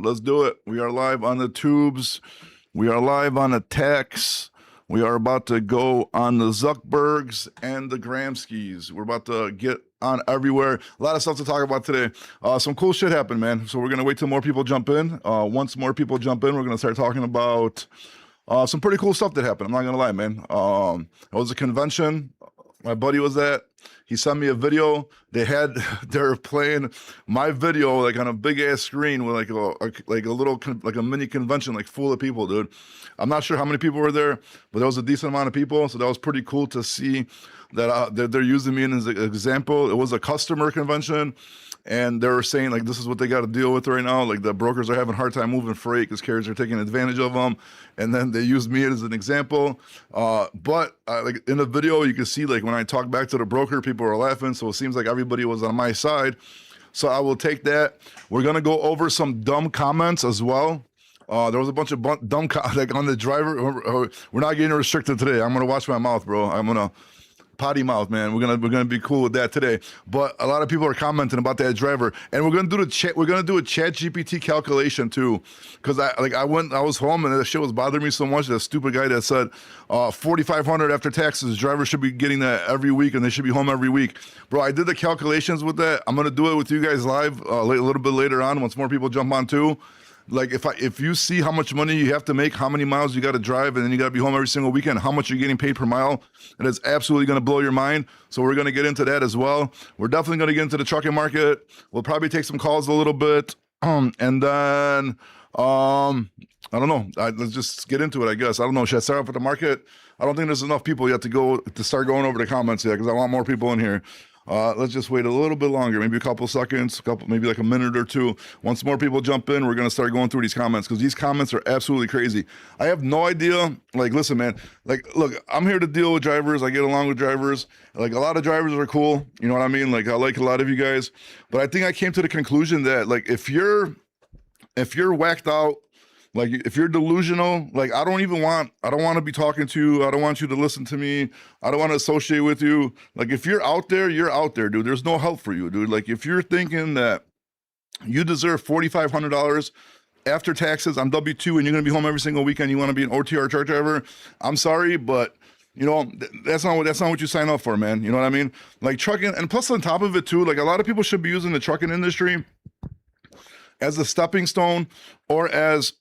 Let's do it. We are live on the tubes. We are live on the techs. We are about to go on the Zuckerbergs and the Gramskys. We're about to get on everywhere. A lot of stuff to talk about today. Some cool shit happened, man. So we're going to wait till more people jump in. Once more people jump in, we're going to start talking about some pretty cool stuff that happened. I'm not going to lie, man. It was a convention. My buddy was at. He sent me a video. They're playing my video like on a big ass screen with like a little like a mini convention like full of people, dude. I'm not sure how many people were there, but there was a decent amount of people. So that was pretty cool to see that they're using me as an example. It was a customer convention. And they were saying like this is what they got to deal with right now. Like the brokers are having a hard time moving freight because carriers are taking advantage of them. And then they used me as an example. But like in the video, you can see like when I talk back to the broker, people are laughing. So it seems like everybody was on my side. So I will take that. We're gonna go over some dumb comments as well. There was a bunch of dumb like on the driver. We're not getting restricted today. I'm gonna watch my mouth, bro. I'm gonna potty mouth, man. We're gonna be cool with that today. But a lot of people are commenting about that driver, and we're gonna do the chat. We're gonna do a Chat GPT calculation too, because I was home and that shit was bothering me so much. That stupid guy that said 4,500 after taxes, drivers should be getting that every week, and they should be home every week. Bro, I did the calculations with that. I'm gonna do it with you guys live a little bit later on once more people jump on too. Like if you see how much money you have to make, how many miles you got to drive, and then you got to be home every single weekend, how much you're getting paid per mile, and it's absolutely going to blow your mind. So we're going to get into that as well. We're definitely going to get into the trucking market. We'll probably take some calls a little bit, and then I don't know. Let's just get into it, I guess. I don't know. Should I start off with the market? I don't think there's enough people yet to start going over the comments yet because I want more people in here. Let's just wait a little bit longer, maybe a couple seconds, maybe like a minute or two. Once more people jump in, we're going to start going through these comments because these comments are absolutely crazy. I have no idea. Like, listen, man, like, look, I'm here to deal with drivers. I get along with drivers. Like, a lot of drivers are cool. You know what I mean? Like, I like a lot of you guys. But I think I came to the conclusion that, like, if you're whacked out, like if you're delusional, like I don't want to be talking to you. I don't want you to listen to me. I don't want to associate with you. Like if you're out there, dude. There's no help for you, dude. Like if you're thinking that you deserve $4,500 after taxes on W-2 and you're going to be home every single weekend, you want to be an OTR truck driver, I'm sorry, but you know, that's not what you sign up for, man. You know what I mean? Like trucking, and plus on top of it too, like a lot of people should be using the trucking industry as a stepping stone or as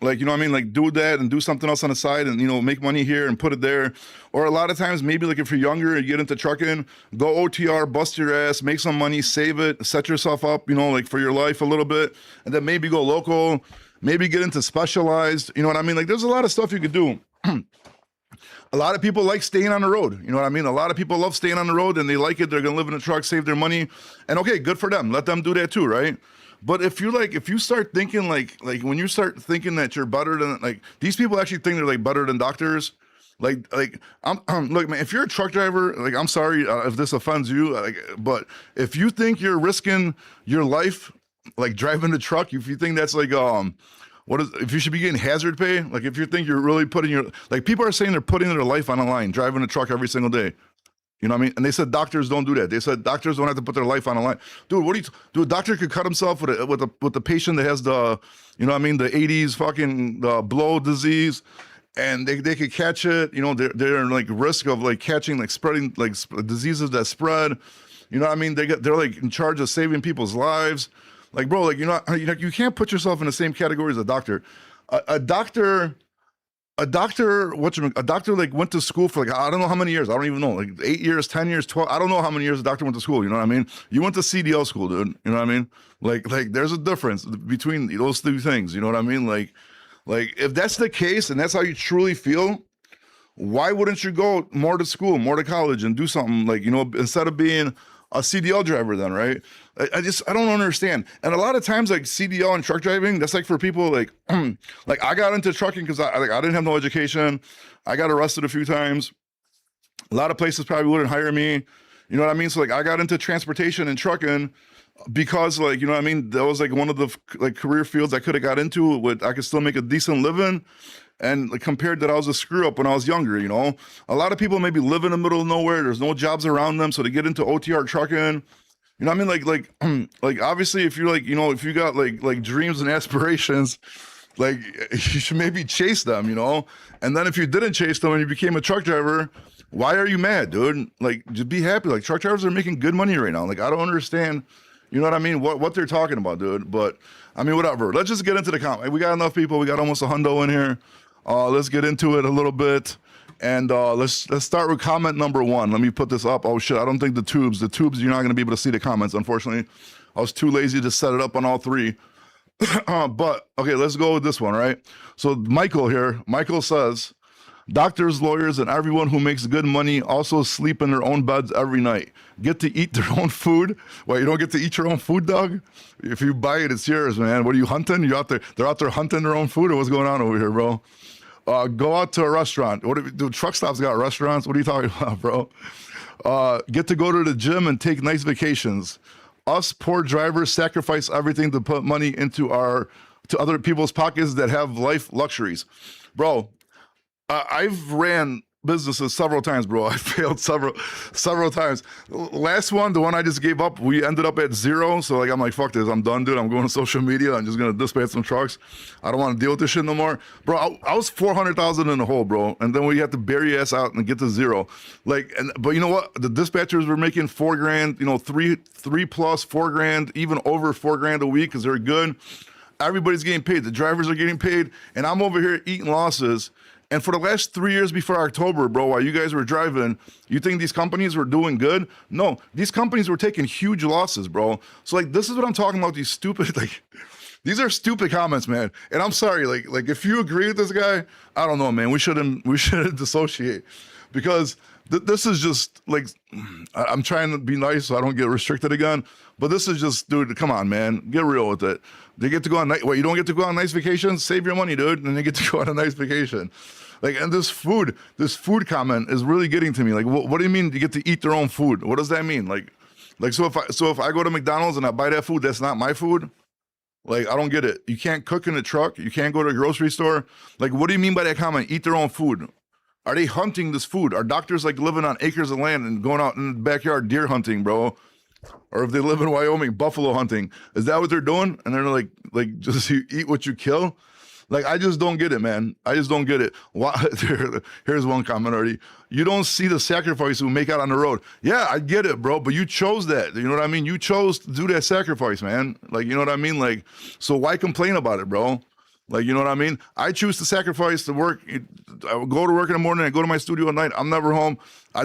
like, you know what I mean? Like do that and do something else on the side and, you know, make money here and put it there. Or a lot of times, maybe like if you're younger, you get into trucking, go OTR, bust your ass, make some money, save it, set yourself up, you know, like for your life a little bit, and then maybe go local, maybe get into specialized, you know what I mean? Like there's a lot of stuff you could do. A lot of people like staying on the road. You know what I mean? A lot of people love staying on the road and they like it. They're going to live in a truck, save their money. And okay, good for them. Let them do that too, right? But if you start thinking like when you start thinking that you're better than, like these people actually think they're like better than doctors. Like look, man, if you're a truck driver, like I'm sorry if this offends you, like, but if you think you're risking your life, like driving the truck, if you think that's like if you should be getting hazard pay, like if you think you're really putting your, like people are saying they're putting their life on the line, driving a truck every single day. You know what I mean? And they said doctors don't do that. They said doctors don't have to put their life on the line. Dude, a doctor could cut himself with the patient that has the, you know what I mean, the 80s fucking blow disease, and they could catch it. You know, they're in like risk of like catching, like spreading like diseases that spread. You know what I mean? They're like in charge of saving people's lives. Like, bro, like you can't put yourself in the same category as a doctor. A doctor like went to school for like, I don't know how many years. I don't even know, like 8 years, 10 years, 12. I don't know how many years a doctor went to school. You know what I mean? You went to CDL school, dude. You know what I mean? Like there's a difference between those two things. You know what I mean? Like if that's the case and that's how you truly feel, why wouldn't you go more to school, more to college and do something like, you know, instead of being a CDL driver then, right? I don't understand. And a lot of times like CDL and truck driving, that's like for people like, like I got into trucking because I didn't have no education. I got arrested a few times. A lot of places probably wouldn't hire me. You know what I mean? So like I got into transportation and trucking because like, you know what I mean? That was like one of the like career fields I could have got into with, I could still make a decent living. And like, compared that I was a screw up when I was younger, you know, a lot of people maybe live in the middle of nowhere. There's no jobs around them. So they get into OTR trucking. You know what I mean? Like obviously, if you're like, if you got like dreams and aspirations, like you should maybe chase them, And then if you didn't chase them and you became a truck driver, why are you mad, dude? Like, just be happy. Like, truck drivers are making good money right now. Like, I don't understand, you know what I mean? What they're talking about, dude. But I mean, whatever. Let's just get into the comment. We got enough people. We got almost a hundo in here. Let's get into it a little bit. And let's start with comment number 1. Let me put this up. Oh shit, I don't think the tubes, you're not gonna be able to see the comments, unfortunately. I was too lazy to set it up on all 3. But okay, let's go with this one, right? So Michael says, doctors, lawyers, and everyone who makes good money also sleep in their own beds every night. Get to eat their own food? Well, you don't get to eat your own food, dog? If you buy it, it's yours, man. What are you hunting? They're out there hunting their own food, or what's going on over here, bro? Go out to a restaurant. Do truck stops got restaurants? What are you talking about, bro? Get to go to the gym and take nice vacations. Us poor drivers sacrifice everything to put money into to other people's pockets that have life luxuries. Bro, I've ran businesses several times, bro. I failed several times. Last one, the one I just gave up, we ended up at 0. So like, I'm like, fuck this, I'm done, dude. I'm going to social media. I'm just gonna dispatch some trucks. I don't want to deal with this shit no more, bro. I was 400,000 in the hole, bro, and then we had to bury your ass out and get to 0. Like, but you know what? The dispatchers were making $4,000, 3 plus $4,000, even over $4,000 a week because they're good. Everybody's getting paid. The drivers are getting paid, and I'm over here eating losses. And for the last 3 years before October, bro, while you guys were driving, you think these companies were doing good? No, these companies were taking huge losses, bro. So like, this is what I'm talking about. These stupid, like, these are stupid comments, man. And I'm sorry, like if you agree with this guy, I don't know, man. We shouldn't dissociate, because this is just like, I'm trying to be nice so I don't get restricted again. But this is just, dude, come on, man. Get real with it. They get to go on, you don't get to go on nice vacations? Save your money, dude, and they get to go on a nice vacation. Like, and this food comment is really getting to me. Like, what do you mean you get to eat their own food? What does that mean? Like, so if I go to McDonald's and I buy that food, that's not my food? Like, I don't get it. You can't cook in a truck. You can't go to a grocery store. Like, what do you mean by that comment? Eat their own food. Are they hunting this food? Are doctors like living on acres of land and going out in the backyard deer hunting, bro? Or if they live in Wyoming, buffalo hunting? Is that what they're doing? And they're like just you eat what you kill? Like, I just don't get it, man. I just don't get it. Why? Here's one comment already. You don't see the sacrifice we make out on the road. Yeah, I get it, bro, but you chose that. You know what I mean? You chose to do that sacrifice, man. Like, you know what I mean? Like, so why complain about it, bro? Like, you know what I mean? I choose to sacrifice to work. I would go to work in the morning. I go to my studio at night. I'm never home.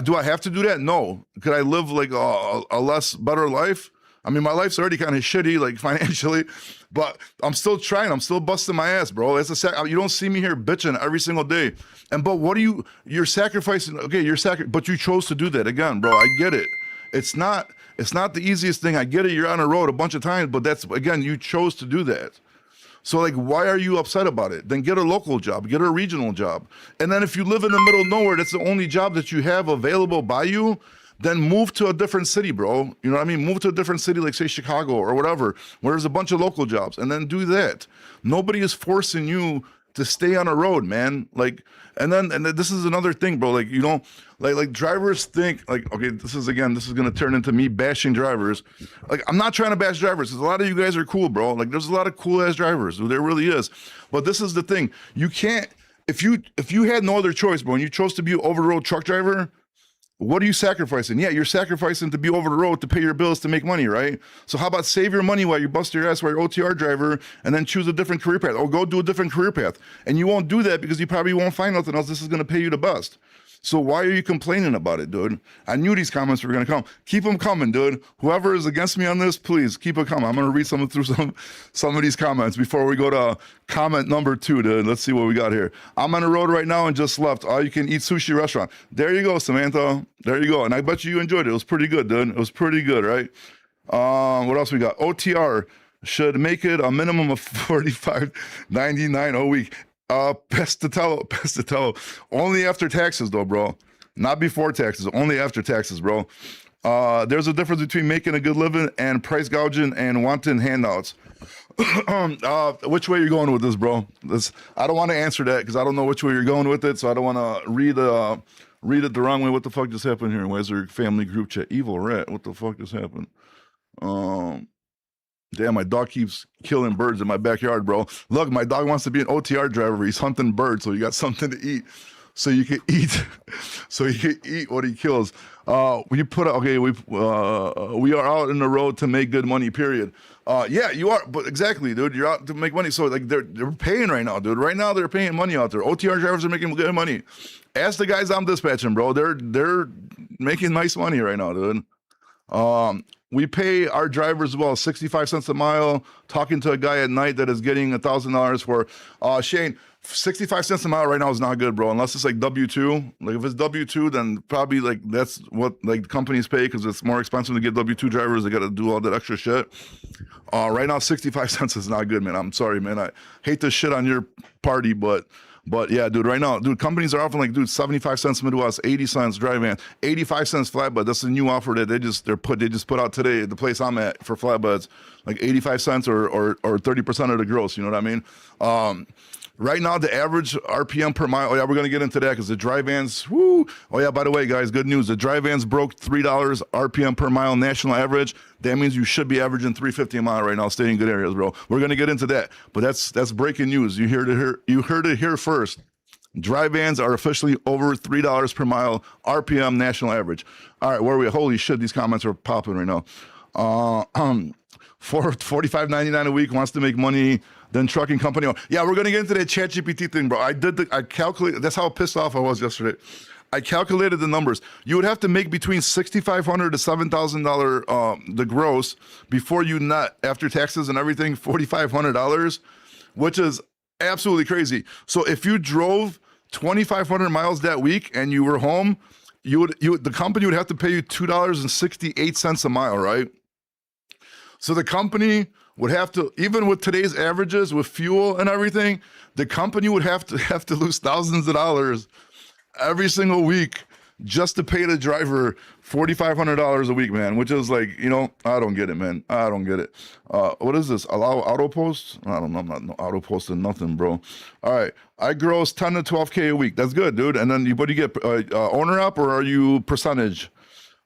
Do I have to do that? No. Could I live like a less better life? I mean, my life's already kind of shitty, like financially, but I'm still trying. I'm still busting my ass, bro. You don't see me here bitching every single day. But what you're sacrificing. Okay, but you chose to do that again, bro. I get it. It's not the easiest thing. I get it. You're on the road a bunch of times, but that's, again, you chose to do that. So like, why are you upset about it? Then get a local job, get a regional job. And then if you live in the middle of nowhere, that's the only job that you have available by you, then move to a different city, bro. You know what I mean? Move to a different city, like say Chicago or whatever, where there's a bunch of local jobs, and then do that. Nobody is forcing you to stay on a road, man. Like, and this is another thing, bro. Like, you know, like drivers think like, okay, this is gonna turn into me bashing drivers. Like, I'm not trying to bash drivers, because a lot of you guys are cool, bro. Like, there's a lot of cool ass drivers. There really is. But this is the thing. You can't, if you had no other choice, bro, and you chose to be an over the road truck driver, what are you sacrificing? Yeah, you're sacrificing to be over the road to pay your bills to make money, right? So how about save your money while you bust your ass while you're OTR driver, and then choose a different career path, or go do a different career path. And you won't do that because you probably won't find nothing else. This is going to pay you the best. So why are you complaining about it, dude? I knew these comments were going to come. Keep them coming, dude. Whoever is against me on this, please keep it coming. I'm going to read some of these comments before we go to comment number 2, dude. Let's see what we got here. I'm on the road right now and just left. All you can eat sushi restaurant. There you go, Samantha. There you go. And I bet you enjoyed it. It was pretty good, dude. It was pretty good, right? What else we got? OTR should make it a minimum of $45.99 a week. Pestatello. Only after taxes, though, bro. Not before taxes. Only after taxes, bro. There's a difference between making a good living and price gouging and wanting handouts. Which way are you going with this, bro? I don't want to answer that because I don't know which way you're going with it, so I don't want to read it the wrong way. What the fuck just happened here? Where's your family group chat? Evil rat. What the fuck just happened? Um, Damn, my dog keeps killing birds in my backyard, bro. Look, my dog wants to be an OTR driver. He's hunting birds, so you got something to eat. So you can eat, so you can eat what he kills. We put okay. We are out in the road to make good money. Period. Yeah, you are. But exactly, dude. You're out to make money. So like they're paying right now, dude. Right now they're paying money out there. OTR drivers are making good money. Ask the guys I'm dispatching, bro. They're making nice money right now, dude. We pay our drivers well 65 cents a mile. Talking to a guy at night that is getting $1,000 for Shane. 65 cents a mile right now is not good, bro. Unless it's like W2. Like if it's W2, then probably like that's what like companies pay because it's more expensive to get W2 drivers. They got to do all that extra shit. Right now, 65 cents is not good, man. I'm sorry, man. I hate to shit on your party, but yeah, dude, right now, dude, companies are offering like, dude, 75 cents Midwest, 80 cents dry van, 85 cents flatbed. That's a new offer that they just put out today at the place I'm at for flatbeds, like 85 cents or 30% of the gross. You know what I mean? Right now, the average RPM per mile. Oh yeah, we're gonna get into that because the dry vans. Woo! Oh yeah, by the way, guys, good news. The dry vans broke $3 RPM per mile national average. That means you should be averaging $3.50 a mile right now, staying in good areas, bro. We're gonna get into that, but that's breaking news. You heard it here first. Dry vans are officially over $3 per mile RPM national average. All right, where are we? Holy shit, these comments are popping right now. For $45.99 a week, wants to make money. Then trucking company. Yeah, we're gonna get into that ChatGPT thing, bro. I calculated. That's how pissed off I was yesterday. I calculated the numbers. You would have to make between $6,500 to $7,000 the gross before you net after taxes and everything $4,500, which is absolutely crazy. So if you drove 2,500 miles that week and you were home, the company would have to pay you $2.68 a mile, right? So the company would have to, even with today's averages, with fuel and everything, the company would have to lose thousands of dollars every single week just to pay the driver $4,500 a week, man. Which is like, I don't get it, man. I don't get it. What is this? Allow auto post? I don't know. I'm not auto posting nothing, bro. All right, I gross 10 to 12K a week. That's good, dude. And then what do you get? Owner up or are you percentage?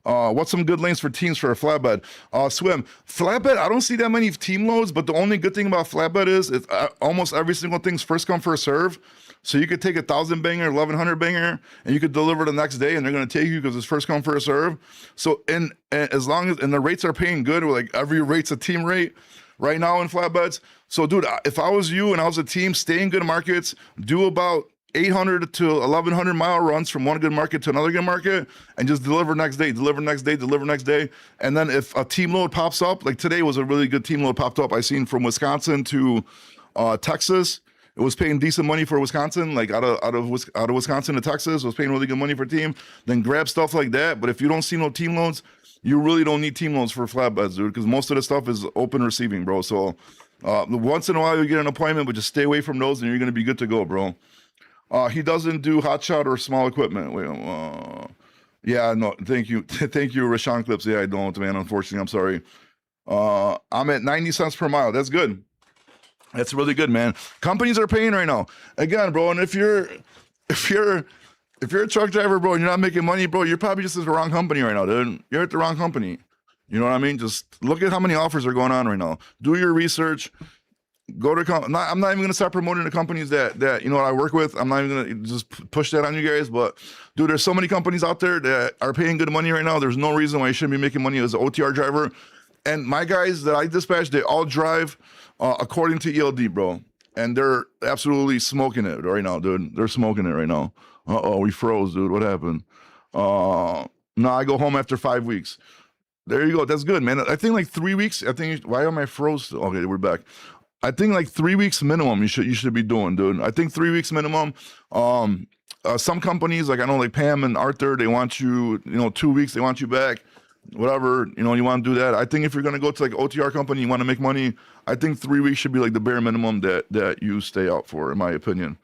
What's some good lanes for teams for a flatbed? Swim. Flatbed, I don't see that many team loads, but the only good thing about flatbed is it's almost every single thing's first come, first serve. So you could take 1,000 banger, 1,100 banger, and you could deliver the next day, and they're going to take you because it's first come, first serve. So and as long as, and the rates are paying good, like every rate's a team rate right now in flatbeds. So dude, if I was you and I was a team, stay in good markets, do about 800 to 1,100 mile runs from one good market to another good market and just deliver next day, deliver next day, deliver next day. And then if a team load pops up, like today was a really good team load popped up. I seen from Wisconsin to Texas. It was paying decent money for Wisconsin, like out of Wisconsin to Texas. It was paying really good money for team. Then grab stuff like that. But if you don't see no team loads, you really don't need team loads for flatbeds, dude, because most of the stuff is open receiving, bro. So once in a while you get an appointment, but just stay away from those and you're going to be good to go, bro. He doesn't do hot shot or small equipment. Wait, yeah, no, thank you. Thank you, Rashawn Clips. Yeah, I don't, man. Unfortunately, I'm sorry. I'm at 90 cents per mile. That's good. That's really good, man. Companies are paying right now. Again, bro, and if you're a truck driver, bro, and you're not making money, bro, you're probably just at the wrong company right now, dude. You're at the wrong company. You know what I mean? Just look at how many offers are going on right now. Do your research. Go to I'm not even gonna start promoting the companies that I work with. I'm not even gonna just push that on you guys. But dude, there's so many companies out there that are paying good money right now. There's no reason why you shouldn't be making money as an OTR driver. And my guys that I dispatch, they all drive according to ELD, bro. And they're absolutely smoking it right now, dude. They're smoking it right now. We froze, dude. What happened? No, I go home after 5 weeks. There you go. That's good, man. I think like 3 weeks. Why am I froze? Okay, we're back. I think like 3 weeks minimum you should be doing, dude. I think 3 weeks minimum. Some companies, like I know like Pam and Arthur, they want you, 2 weeks, they want you back. Whatever, you want to do that. I think if you're going to go to like OTR company, you want to make money, I think 3 weeks should be like the bare minimum that you stay out for, in my opinion.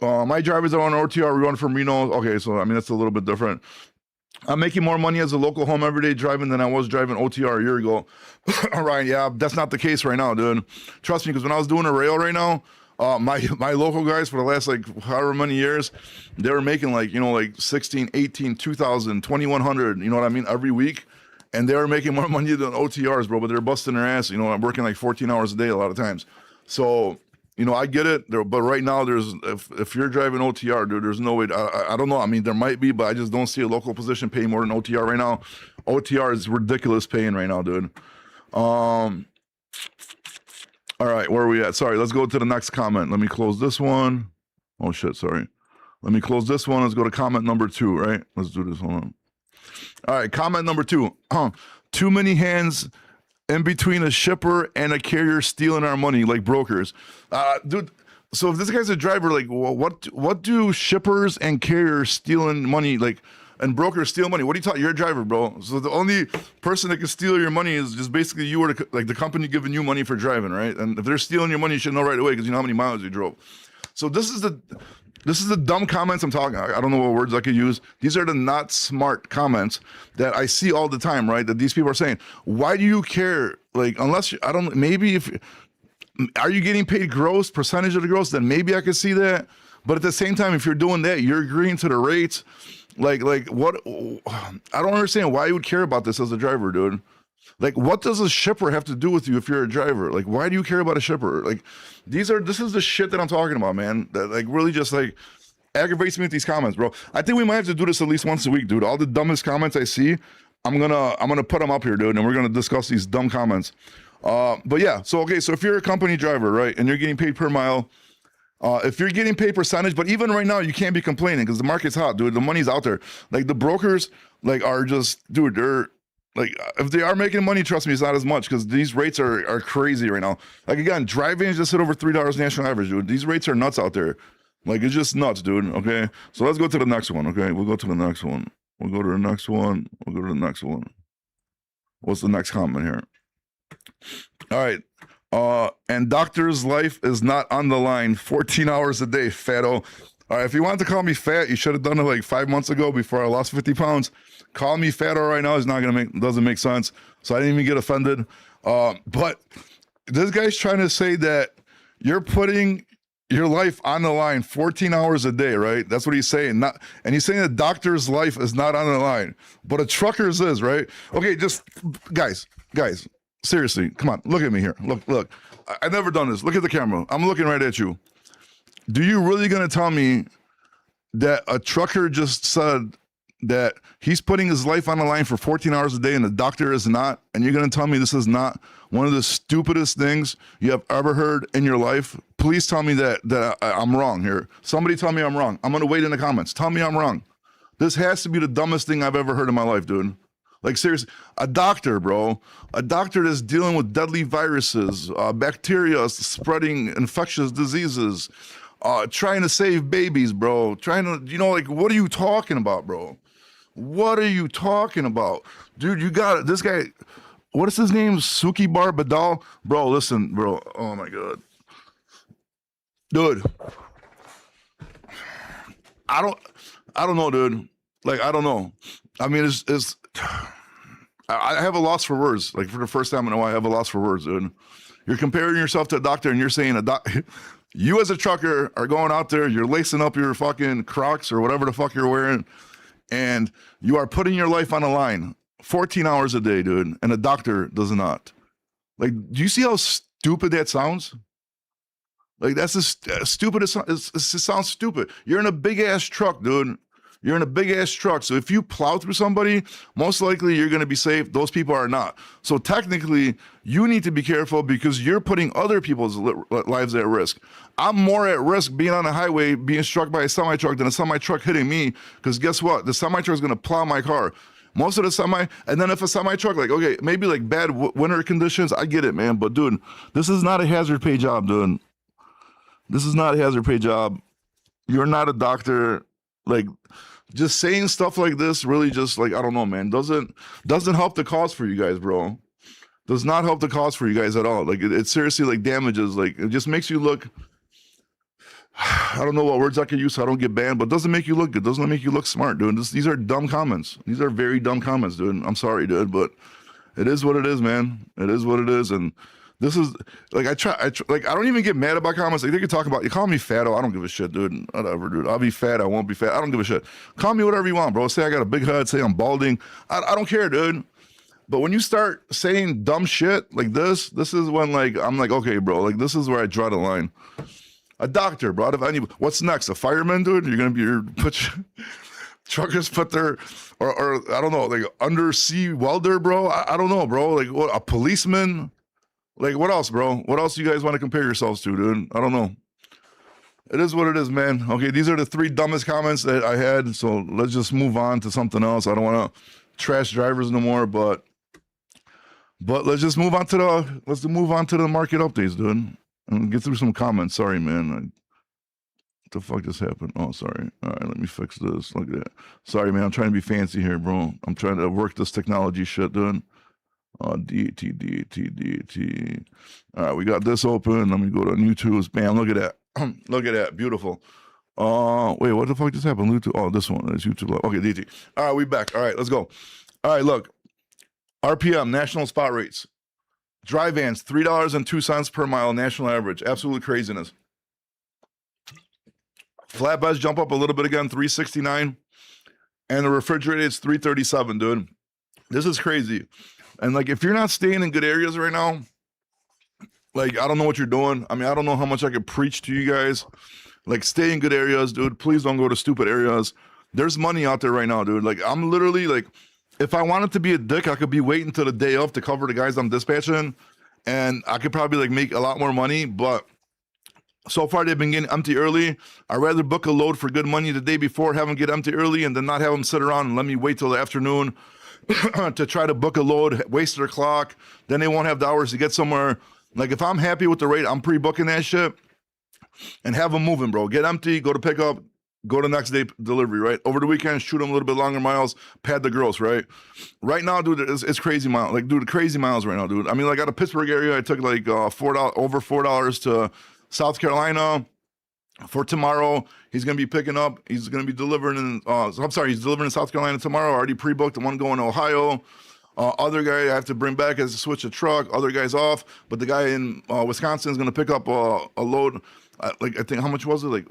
My drivers are on OTR, we run from Reno. Okay, so I mean, that's a little bit different. I'm making more money as a local home everyday driving than I was driving OTR a year ago. All right, yeah, that's not the case right now, dude. Trust me, because when I was doing a rail right now, my local guys for the last like however many years, they were making like 16, 18, 2,000, 2,100, you know what I mean, every week. and they were making more money than OTRs, bro, but they're busting their ass. You know, I'm working like 14 hours a day a lot of times. So, you know, I get it, but right now if you're driving OTR, dude, there's no way. I don't know. I mean, there might be, but I just don't see a local position paying more than OTR right now. OTR is ridiculous paying right now, dude. All right, where are we at? Sorry, let's go to the next comment. Let me close this one. Oh shit, sorry. Let me close this one. Let's go to comment number 2, right? Let's do this. Hold on. All right, comment number 2. Too many hands in between a shipper and a carrier stealing our money like brokers. Dude, so if this guy's a driver, like what do shippers and carriers stealing money like and brokers steal money? What are you talking? You're a driver, bro. So the only person that can steal your money is just basically you or the company giving you money for driving, right? And if they're stealing your money, you should know right away because you know how many miles you drove. So this is the dumb comments I'm talking. I don't know what words I could use. These are the not smart comments that I see all the time, right? That these people are saying. Why do you care? Like, unless I don't. Maybe if are you getting paid gross percentage of the gross? Then maybe I could see that. But at the same time, if you're doing that, you're agreeing to the rates. Like what? I don't understand why you would care about this as a driver, dude. Like, what does a shipper have to do with you if you're a driver? Like, why do you care about a shipper? Like, this is the shit that I'm talking about, man. That like really just like aggravates me with these comments, bro. I think we might have to do this at least once a week, dude. All the dumbest comments I see, I'm gonna put them up here, dude, and we're gonna discuss these dumb comments. But yeah, so okay, so if you're a company driver, right, and you're getting paid per mile, if you're getting paid percentage, but even right now you can't be complaining because the market's hot, dude. The money's out there. Like the brokers, like are just, dude, they're like, if they are making money, trust me, it's not as much because these rates are crazy right now. Like again, driving just hit over $3 national average, dude. These rates are nuts out there. Like it's just nuts, dude. Okay, so let's go to the next one. Okay, we'll go to the next one. We'll go to the next one. We'll go to the next one. What's the next comment here? All right. And doctor's life is not on the line. 14 hours a day, fatto. All right, if you wanted to call me fat, you should have done it like 5 months ago before I lost 50 pounds. Call me fatto right now is not gonna doesn't make sense. So I didn't even get offended. But this guy's trying to say that you're putting your life on the line 14 hours a day, right? That's what he's saying. And he's saying a doctor's life is not on the line, but a trucker's is, right? Okay, just guys, seriously, come on, look at me here. Look. I've never done this. Look at the camera. I'm looking right at you. Do you really gonna tell me that a trucker just said that he's putting his life on the line for 14 hours a day and the doctor is not, and you're gonna tell me this is not one of the stupidest things you have ever heard in your life? Please tell me that I'm wrong here. Somebody tell me I'm wrong. I'm gonna wait in the comments. Tell me I'm wrong. This has to be the dumbest thing I've ever heard in my life, dude. Like seriously, a doctor, bro. A doctor that's dealing with deadly viruses, bacteria spreading infectious diseases, trying to save babies, bro. Trying to, like, what are you talking about, bro? What are you talking about? Dude, you got it. This guy, what is his name? Suki Bar Badal? Bro, listen, bro. Oh my God. Dude. I don't know, dude. Like, I don't know. I mean, I have a loss for words. Like, for the first time in a while, I have a loss for words, dude. You're comparing yourself to a doctor and you're saying you as a trucker are going out there, you're lacing up your fucking Crocs or whatever the fuck you're wearing, and you are putting your life on the line 14 hours a day, dude, and a doctor does not. Like, do you see how stupid that sounds? Like, that's as stupid as it sounds stupid. You're in a big ass truck, dude. You're in a big ass truck. So if you plow through somebody, most likely you're going to be safe. Those people are not. So technically, you need to be careful because you're putting other people's lives at risk. I'm more at risk being on a highway, being struck by a semi-truck than a semi-truck hitting me. Because guess what? The semi-truck is going to plow my car. Most of the and then if a semi-truck, like, okay, maybe like bad winter conditions, I get it, man. But dude, this is not a hazard pay job, dude. This is not a hazard pay job. You're not a doctor. Like, just saying stuff like this really just, like, I don't know, man, doesn't help the cause for you guys, bro. Does not help the cause for you guys at all. Like, it seriously, like, damages, like, it just makes you look, I don't know what words I could use so I don't get banned, but doesn't make you look good. Doesn't make you look smart, dude. These are dumb comments. These are very dumb comments, dude. I'm sorry, dude, but it is what it is, man. It is what it is, and this is, like, I don't even get mad about comments. Like, they can talk about, you call me fatto, I don't give a shit, dude. Whatever, dude. I'll be fat, I won't be fat. I don't give a shit. Call me whatever you want, bro. Say I got a big head, say I'm balding. I don't care, dude. But when you start saying dumb shit like this is when like I'm like, okay, bro, like this is where I draw the line. A doctor, bro. If any, what's next? A fireman, dude? You're gonna be truckers put their or I don't know, like undersea welder, bro. I don't know, bro. Like what, a policeman? Like what else, bro? What else do you guys want to compare yourselves to, dude? I don't know. It is what it is, man. Okay, these are the 3 dumbest comments that I had. So let's just move on to something else. I don't want to trash drivers no more, but let's just move on to the market updates, dude. And get through some comments. Sorry, man. What the fuck just happened? Oh, sorry. All right, let me fix this. Look at that. Sorry, man. I'm trying to be fancy here, bro. I'm trying to work this technology shit, dude. DT. All right, we got this open. Let me go to YouTube's. Bam, look at that. Look at that. Beautiful. Wait, what the fuck just happened? YouTube. Oh, this one is YouTube. Okay, DT. All right, we back. All right, let's go. All right, look. RPM, national spot rates. Dry vans, $3.02 per mile, national average. Absolute craziness. Flatbeds jump up a little bit again, 369. And the refrigerated is 337, dude. This is crazy. And like, if you're not staying in good areas right now, like, I don't know what you're doing. I mean, I don't know how much I could preach to you guys. Like, stay in good areas, dude. Please don't go to stupid areas. There's money out there right now, dude. Like, I'm literally like, if I wanted to be a dick, I could be waiting till the day of to cover the guys I'm dispatching, and I could probably like make a lot more money. But so far they've been getting empty early. I'd rather book a load for good money the day before, have them get empty early, and then not have them sit around and let me wait till the afternoon to try to book a load, waste their clock. Then they won't have the hours to get somewhere. Like, if I'm happy with the rate, I'm pre-booking that shit and have them moving, bro. Get empty, go to pickup, go to next day delivery, right? Over the weekend, shoot them a little bit longer miles, pad the gross, right? Right now, dude, it's crazy miles. Like, dude, crazy miles right now, dude. I mean, like, out of Pittsburgh area, I took like $4, over $4 to South Carolina for tomorrow. He's gonna be picking up. He's gonna be delivering in. He's delivering in South Carolina tomorrow. Already pre-booked. The one going to Ohio. Other guy I have to bring back as a switch a truck. Other guy's off, but the guy in Wisconsin is gonna pick up a load. Like, I think, how much was it? Like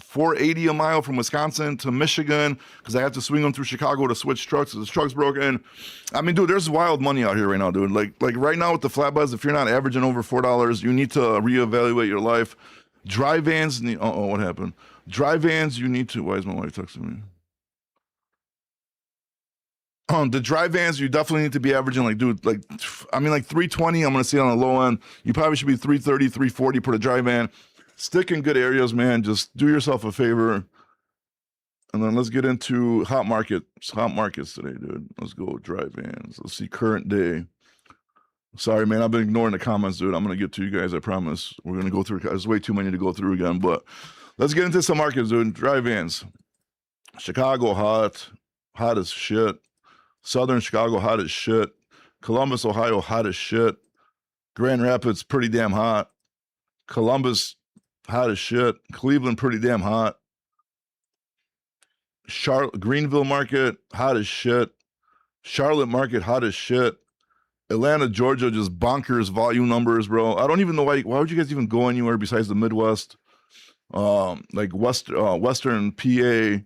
$4.80 a mile from Wisconsin to Michigan, because I have to swing them through Chicago to switch trucks. His truck's broken. I mean, dude, there's wild money out here right now, dude. Like right now with the flatbeds, if you're not averaging over $4, you need to reevaluate your life. Dry vans need. What happened? Dry vans, you need to. Why is my wife texting me? The dry vans, you definitely need to be averaging, like, dude, like, I mean, like 320. I'm gonna see on the low end. You probably should be 330, 340 per the dry van. Stick in good areas, man. Just do yourself a favor. And then let's get into hot markets today, dude. Let's go dry vans. Let's see current day. Sorry, man. I've been ignoring the comments, dude. I'm going to get to you guys. I promise. We're going to go through. There's way too many to go through again. But let's get into some markets, dude. Dry vans. Chicago, hot as shit. Southern Chicago, hot as shit. Columbus, Ohio, hot as shit. Grand Rapids, pretty damn hot. Columbus, hot as shit. Cleveland, pretty damn hot. Greenville market, hot as shit. Charlotte market, hot as shit. Atlanta, Georgia, just bonkers volume numbers, bro. I don't even know why would you guys even go anywhere besides the Midwest? Like Western PA,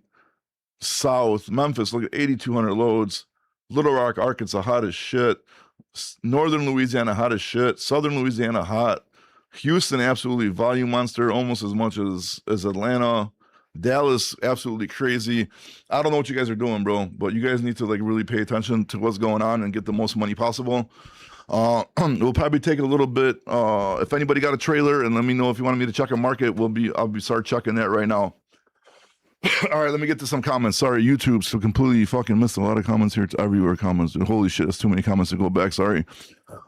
South, Memphis, look at 8,200 loads. Little Rock, Arkansas, hot as shit. Northern Louisiana, hot as shit. Southern Louisiana, hot. Houston, absolutely volume monster, almost as much as Atlanta. Dallas, absolutely crazy. I don't know what you guys are doing, bro, but you guys need to like really pay attention to what's going on and get the most money possible. We'll probably take a little bit. If anybody got a trailer, and let me know if you want me to check a market. I'll be start checking that right now. All right, let me get to some comments. Sorry, YouTube, so completely fucking missed a lot of comments here. It's everywhere comments, dude. Holy shit, that's too many comments to go back. Sorry.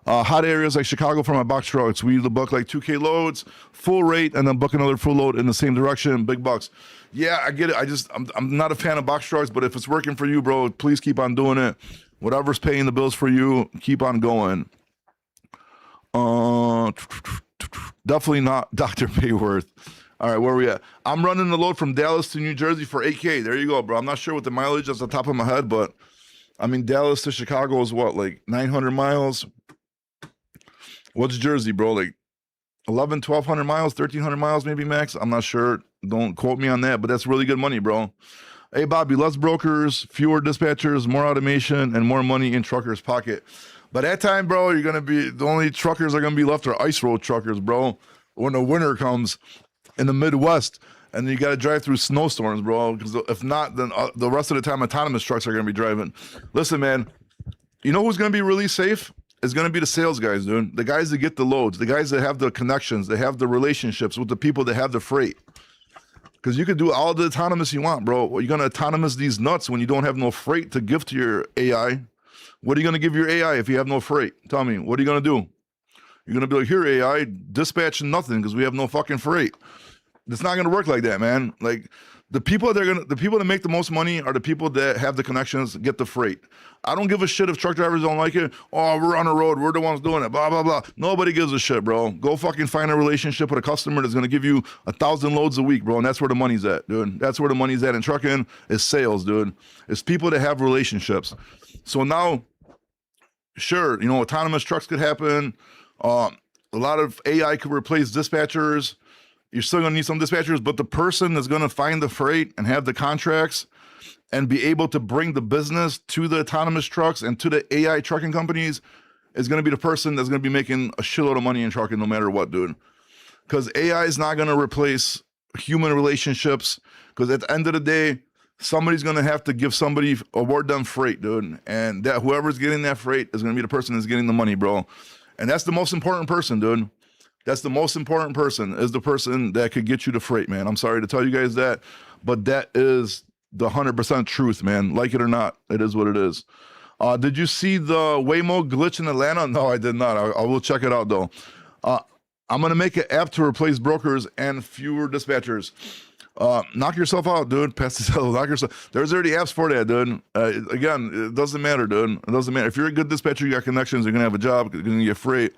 Hot areas like Chicago for my box trucks. We either book like 2K loads, full rate, and then book another full load in the same direction, big bucks. Yeah, I get it. I'm not a fan of box trucks, but if it's working for you, bro, please keep on doing it. Whatever's paying the bills for you, keep on going. Definitely not Dr. Payworth. All right, where are we at? I'm running the load from Dallas to New Jersey for 8K. There you go, bro. I'm not sure what the mileage is off the top of my head, but I mean, Dallas to Chicago is what, like 900 miles? What's Jersey, bro? Like 1,200 miles, 1,300 miles maybe max? I'm not sure. Don't quote me on that, but that's really good money, bro. Hey, Bobby, less brokers, fewer dispatchers, more automation, and more money in truckers' pocket. By that time, bro, you're going to be, the only truckers are going to be left are ice road truckers, bro. When the winter comes in the Midwest, and you got to drive through snowstorms, bro, because if not, then the rest of the time, autonomous trucks are going to be driving. Listen, man, you know who's going to be really safe? It's going to be the sales guys, dude. The guys that get the loads, the guys that have the connections, they have the relationships with the people that have the freight. Because you could do all the autonomous you want, bro. You're going to autonomous these nuts when you don't have no freight to give to your AI. What are you going to give your AI if you have no freight? Tell me, what are you going to do? You're going to be like, here, AI, dispatch nothing because we have no fucking freight. It's not going to work like that, man. Like, the people that make the most money are the people that have the connections, get the freight. I don't give a shit if truck drivers don't like it. Oh, we're on the road. We're the ones doing it. Blah, blah, blah. Nobody gives a shit, bro. Go fucking find a relationship with a customer that's going to give you 1,000 loads a week, bro. And that's where the money's at, dude. That's where the money's at in trucking is sales, dude. It's people that have relationships. So now, sure, you know, autonomous trucks could happen. A lot of AI could replace dispatchers. You're still going to need some dispatchers, but the person that's going to find the freight and have the contracts and be able to bring the business to the autonomous trucks and to the AI trucking companies is going to be the person that's going to be making a shitload of money in trucking no matter what, dude. Because AI is not going to replace human relationships, because at the end of the day, somebody's going to have to give somebody, award them freight, dude. And that whoever's getting that freight is going to be the person that's getting the money, bro. And that's the most important person, dude. That's the most important person, is the person that could get you the freight, man. I'm sorry to tell you guys that, but that is the 100% truth, man. Like it or not, it is what it is. Did you see the Waymo glitch in Atlanta? No, I did not. I will check it out, though. I'm going to make an app to replace brokers and fewer dispatchers. Knock yourself out, dude. Pass this out. Knock yourself. There's already apps for that, dude. Again, it doesn't matter, dude. It doesn't matter. If you're a good dispatcher, you got connections, you're going to have a job, you're going to get freight.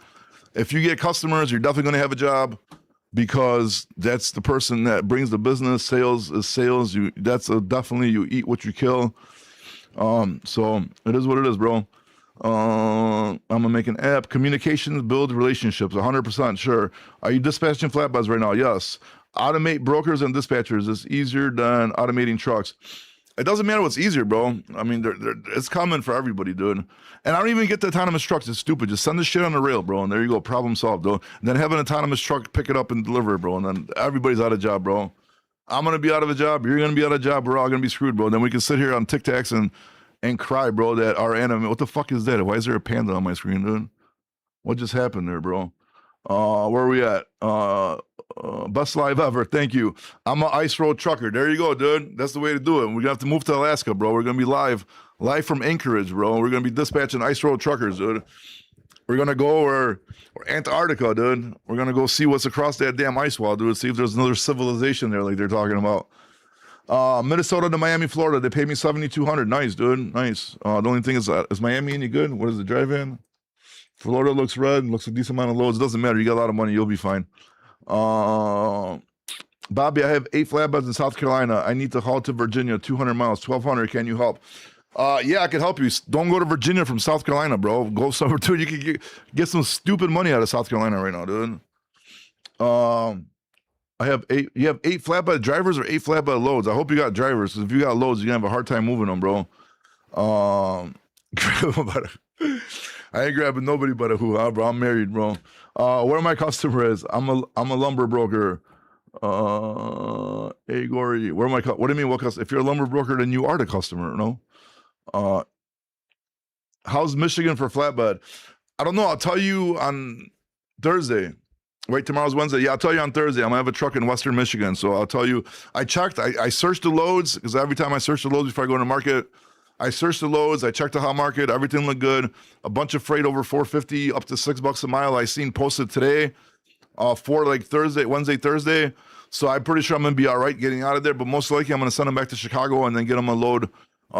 If you get customers, you're definitely going to have a job, because that's the person that brings the business. Sales is sales. Definitely you eat what you kill. So it is what it is, bro. I'm gonna make an app. Communications build relationships. 100% sure. Are you dispatching flatbeds right now? Yes. Automate brokers and dispatchers. It's easier than automating trucks. It doesn't matter what's easier, bro. I mean, it's coming for everybody, dude. And I don't even get the autonomous trucks. It's stupid. Just send the shit on the rail, bro. And there you go. Problem solved, though. And then have an autonomous truck pick it up and deliver it, bro. And then everybody's out of job, bro. I'm going to be out of a job. You're going to be out of a job. We're all going to be screwed, bro. And then we can sit here on Tic Tacs and cry, bro, that our anime. What the fuck is that? Why is there a panda on my screen, dude? What just happened there, bro? Where are we at? Best live ever. Thank you. I'm an ice road trucker. There you go, dude. That's the way to do it. We're gonna have to move to Alaska, bro. We're gonna be live from Anchorage, bro. We're gonna be dispatching ice road truckers, dude. We're gonna go or Antarctica, dude. We're gonna go see what's across that damn ice wall, dude. See if there's another civilization there, like they're talking about. Minnesota to Miami, Florida. They pay me $7,200. Nice, dude. Nice. The only thing is Miami any good? What is the drive-in? Florida looks red, looks a decent amount of loads. Doesn't matter. You got a lot of money. You'll be fine. Bobby, I have 8 flatbeds in South Carolina. I need to haul to Virginia, 200 miles, 1,200. Can you help? Yeah, I can help you. Don't go to Virginia from South Carolina, bro. Go somewhere, dude. You can get some stupid money out of South Carolina right now, dude. I have 8. You have 8 flatbed drivers or 8 flatbed loads? I hope you got drivers, because if you got loads, you're going to have a hard time moving them, bro. I ain't grabbing nobody but a who, bro. I'm married, bro. Where my customer is? I'm a lumber broker. Hey, Gory, where am I? What do you mean? What customer? If you're a lumber broker, then you are the customer, no? How's Michigan for flatbed? I don't know. I'll tell you on Thursday. Wait, tomorrow's Wednesday. Yeah, I'll tell you on Thursday. I'm gonna have a truck in Western Michigan, so I'll tell you. I checked. I searched the loads, because every time I search the loads before I go to market, I searched the loads. I checked the hot market. Everything looked good. A bunch of freight over $450 up to $6 a mile. I seen posted today for like Wednesday, Thursday. So I'm pretty sure I'm gonna be all right getting out of there. But most likely I'm gonna send them back to Chicago and then get them a load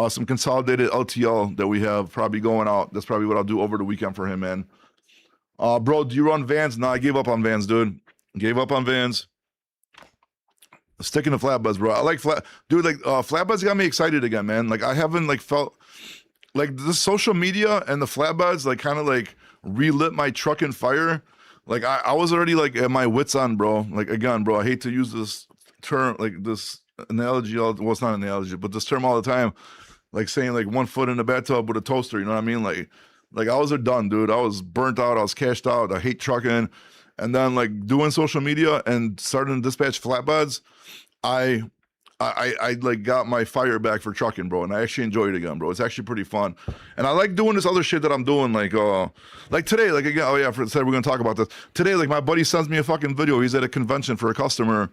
some consolidated LTL that we have probably going out. That's probably what I'll do over the weekend for him, man. Bro, do you run vans? No, I gave up on vans, dude. Gave up on vans. Sticking to flatbeds, bro. I like dude. Like flatbeds got me excited again, man. Like I haven't like felt like the social media and the flatbeds like kind of like relit my trucking fire. Like I was already like at my wits end, bro. Like again, bro. I hate to use this term, like this analogy, well, it's not an analogy, but this term all the time, like saying like 1 foot in the bathtub with a toaster, you know what I mean? Like I was done, dude. I was burnt out. I was cashed out. I hate trucking. And then like doing social media and starting to dispatch flatbeds, I like got my fire back for trucking, bro, and I actually enjoy it again, bro. It's actually pretty fun, and I like doing this other shit that I'm doing, like today, like again, oh yeah, said we're gonna talk about this today. Like my buddy sends me a fucking video. He's at a convention for a customer,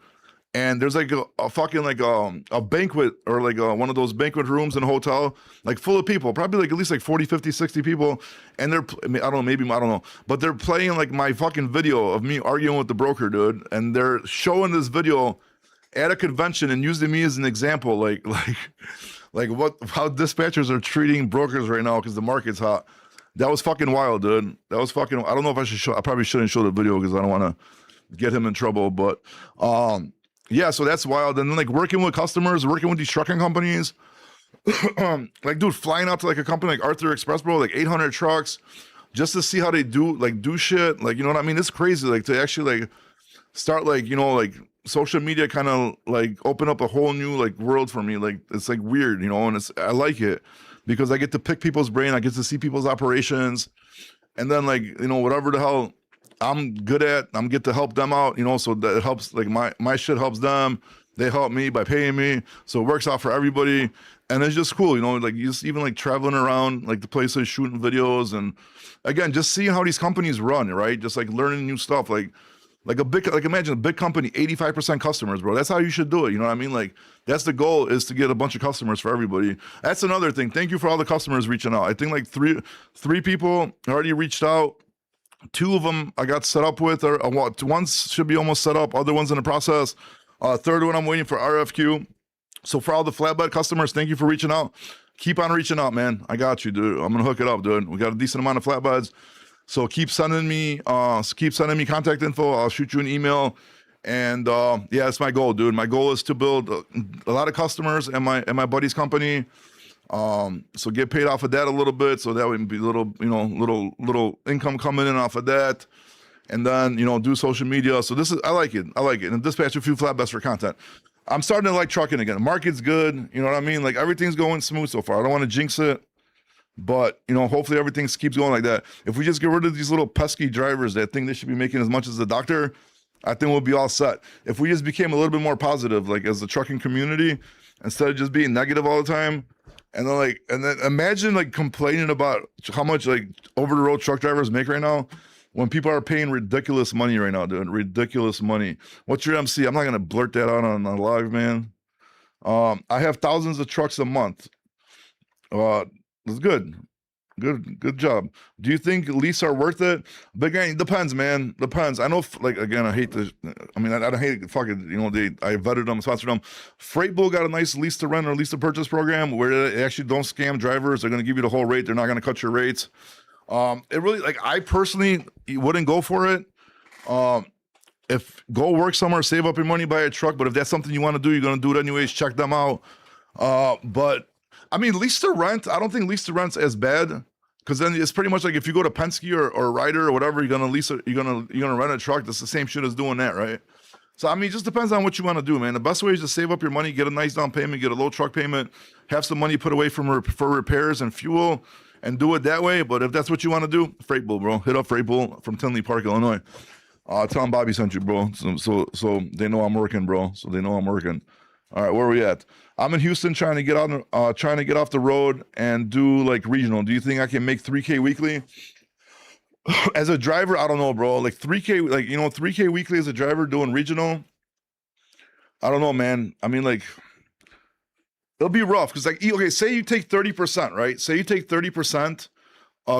and there's like a fucking like a banquet or like one of those banquet rooms in a hotel, like full of people, probably like at least like 40, 50, 60 people, and they're, I mean, I don't know, maybe I don't know, but they're playing like my fucking video of me arguing with the broker, dude, and they're showing this video at a convention and using me as an example, like how dispatchers are treating brokers right now because the market's hot. That was fucking wild, dude. That was fucking. I don't know if I should show. I probably shouldn't show the video because I don't want to get him in trouble. But yeah, so that's wild. And then like working with customers, working with these trucking companies, like dude, flying out to like a company like Arthur Express, bro, like 800 trucks, just to see how they do shit. Like, you know what I mean? It's crazy. Like to actually like start like, you know, like social media kind of like open up a whole new like world for me. Like it's like weird, you know, and I like it because I get to pick people's brain. I get to see people's operations, and then like, you know, whatever the hell I'm good at, I'm get to help them out, you know, so that it helps, like my shit helps them. They help me by paying me. So it works out for everybody. And it's just cool, you know, like you just even like traveling around like the places, shooting videos, and again, just seeing how these companies run, right? Just like learning new stuff, like a big, like imagine a big company, 85% customers, bro. That's how you should do it. You know what I mean? Like that's the goal, is to get a bunch of customers for everybody. That's another thing. Thank you for all the customers reaching out. I think like three people already reached out. 2 of them I got set up with, or one should be almost set up. Other one's in the process. Third one I'm waiting for RFQ. So for all the flatbed customers, thank you for reaching out. Keep on reaching out, man. I got you, dude. I'm gonna hook it up, dude. We got a decent amount of flatbeds. So keep sending me contact info. I'll shoot you an email. And yeah, that's my goal, dude. My goal is to build a lot of customers and my buddy's company. So get paid off of that a little bit. So that would be little income coming in off of that. And then, you know, do social media. So I like it. And dispatch a few flatbeds for content. I'm starting to like trucking again. The market's good. You know what I mean? Like everything's going smooth so far. I don't want to jinx it. But, you know, hopefully everything keeps going like that. If we just get rid of these little pesky drivers that think they should be making as much as the doctor, I think we'll be all set. If we just became a little bit more positive, like as the trucking community, instead of just being negative all the time, and then imagine like complaining about how much like over the road truck drivers make right now, when people are paying ridiculous money right now, dude, ridiculous money. What's your MC? I'm not gonna blurt that out on live, man. I have thousands of trucks a month. It's good. Good job. Do you think lease are worth it? But again, depends, man. Depends. I know, like, again, I hate to, I mean, I don't hate fucking, you know, I vetted them, sponsored them. FreightBull got a nice lease to rent or lease to purchase program where they actually don't scam drivers. They're going to give you the whole rate. They're not going to cut your rates. It really, like, I personally wouldn't go for it. If go work somewhere, save up your money, buy a truck. But if that's something you want to do, you're going to do it anyways. Check them out. But I mean, lease to rent, I don't think lease to rent's as bad, because then it's pretty much like if you go to Penske or Ryder or whatever, you're gonna rent a truck. That's the same shit as doing that, right? So I mean, it just depends on what you want to do, man. The best way is to save up your money, get a nice down payment, get a low truck payment, have some money put away for repairs and fuel, and do it that way. But if that's what you want to do, FreightBull, bro. Hit up FreightBull from Tinley Park, Illinois. Tell them Bobby sent you, bro. So they know I'm working, bro. So they know I'm working. All right, where are we at? I'm in Houston trying to get off the road and do like regional. Do you think I can make 3K weekly? As a driver, I don't know, bro. Like 3K, like, you know, 3K weekly as a driver doing regional. I don't know, man. I mean, like, it'll be rough because, like, okay, say you take 30%, right? Say you take 30%.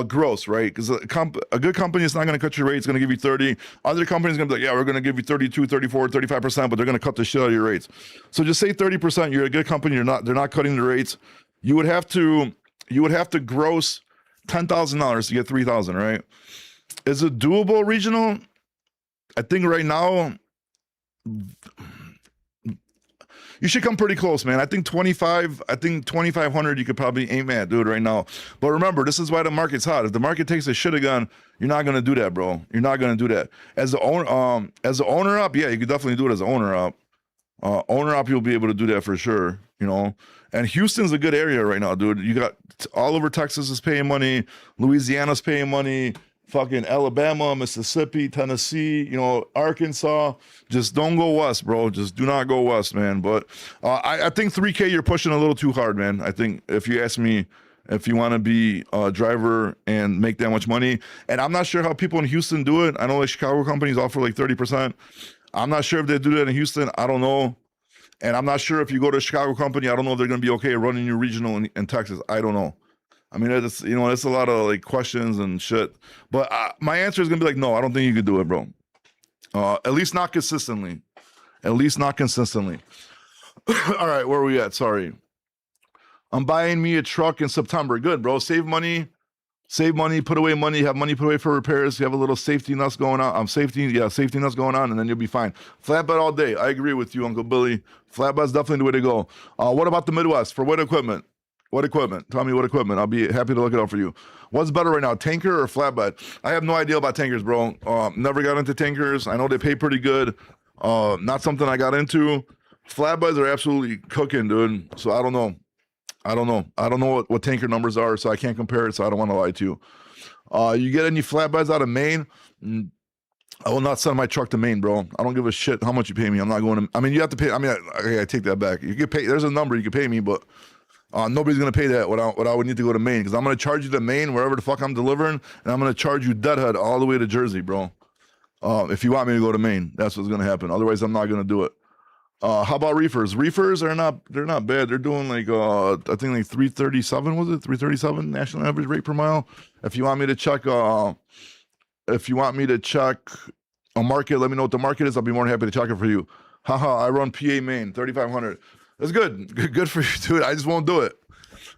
Gross, right? Because a good company is not going to cut your rate. It's going to give you 30. Other companies going to be like, yeah, we're going to give you 32, 34, 35%, but they're going to cut the shit out of your rates. So just say 30%. You're a good company. They're not cutting the rates. You would have to gross $10,000 to get 3,000, right? Is it doable regional? I think right now you should come pretty close, man. I think 2,500 you could probably aim at, dude, right now. But remember, this is why the market's hot. If the market takes a shit again, you're not gonna do that, bro. You're not gonna do that. As the owner up, yeah, you could definitely do it as an owner up. Owner op, you'll be able to do that for sure, you know. And Houston's a good area right now, dude. You got all over Texas is paying money, Louisiana's paying money, fucking Alabama, Mississippi, Tennessee, you know, Arkansas. Just don't go west, bro. Just do not go west, man. But I think 3K you're pushing a little too hard, man. I think if you ask me, if you want to be a driver and make that much money, and I'm not sure how people in Houston do it. I know like Chicago companies offer like 30%. I'm not sure if they do that in Houston. I don't know. And I'm not sure if you go to a Chicago company, I don't know if they're going to be okay running your regional in Texas. I don't know. I mean, it's, you know, it's a lot of like questions and shit. But my answer is going to be like, no, I don't think you could do it, bro. At least not consistently. At least not consistently. All right, where are we at? Sorry. I'm buying me a truck in September. Good, bro. Save money, put away money, have money put away for repairs. You have a little safety nuts going on. Safety nuts going on, and then you'll be fine. Flatbed all day. I agree with you, Uncle Billy. Flatbed's definitely the way to go. What about the Midwest? For what equipment? What equipment? Tell me what equipment. I'll be happy to look it up for you. What's better right now, tanker or flatbed? I have no idea about tankers, bro. Never got into tankers. I know they pay pretty good. Not something I got into. Flatbeds are absolutely cooking, dude. So I don't know. I don't know what tanker numbers are, so I can't compare it, so I don't want to lie to you. You get any flatbeds out of Maine? I will not send my truck to Maine, bro. I don't give a shit how much you pay me. I'm not going to, I mean, you have to pay, I mean, I take that back. You can pay, there's a number you can pay me, but nobody's going to pay that what I would need to go to Maine, because I'm going to charge you to Maine, wherever the fuck I'm delivering, and I'm going to charge you deadhead all the way to Jersey, bro. If you want me to go to Maine, that's what's going to happen. Otherwise, I'm not going to do it. How about reefers? Reefers are they're not bad. They're doing like I think like 337, was it? 337 national average rate per mile. If you want me to check a market, let me know what the market is. I'll be more than happy to check it for you. Haha, I run PA Maine, 3,500. That's good for you, dude. I just won't do it.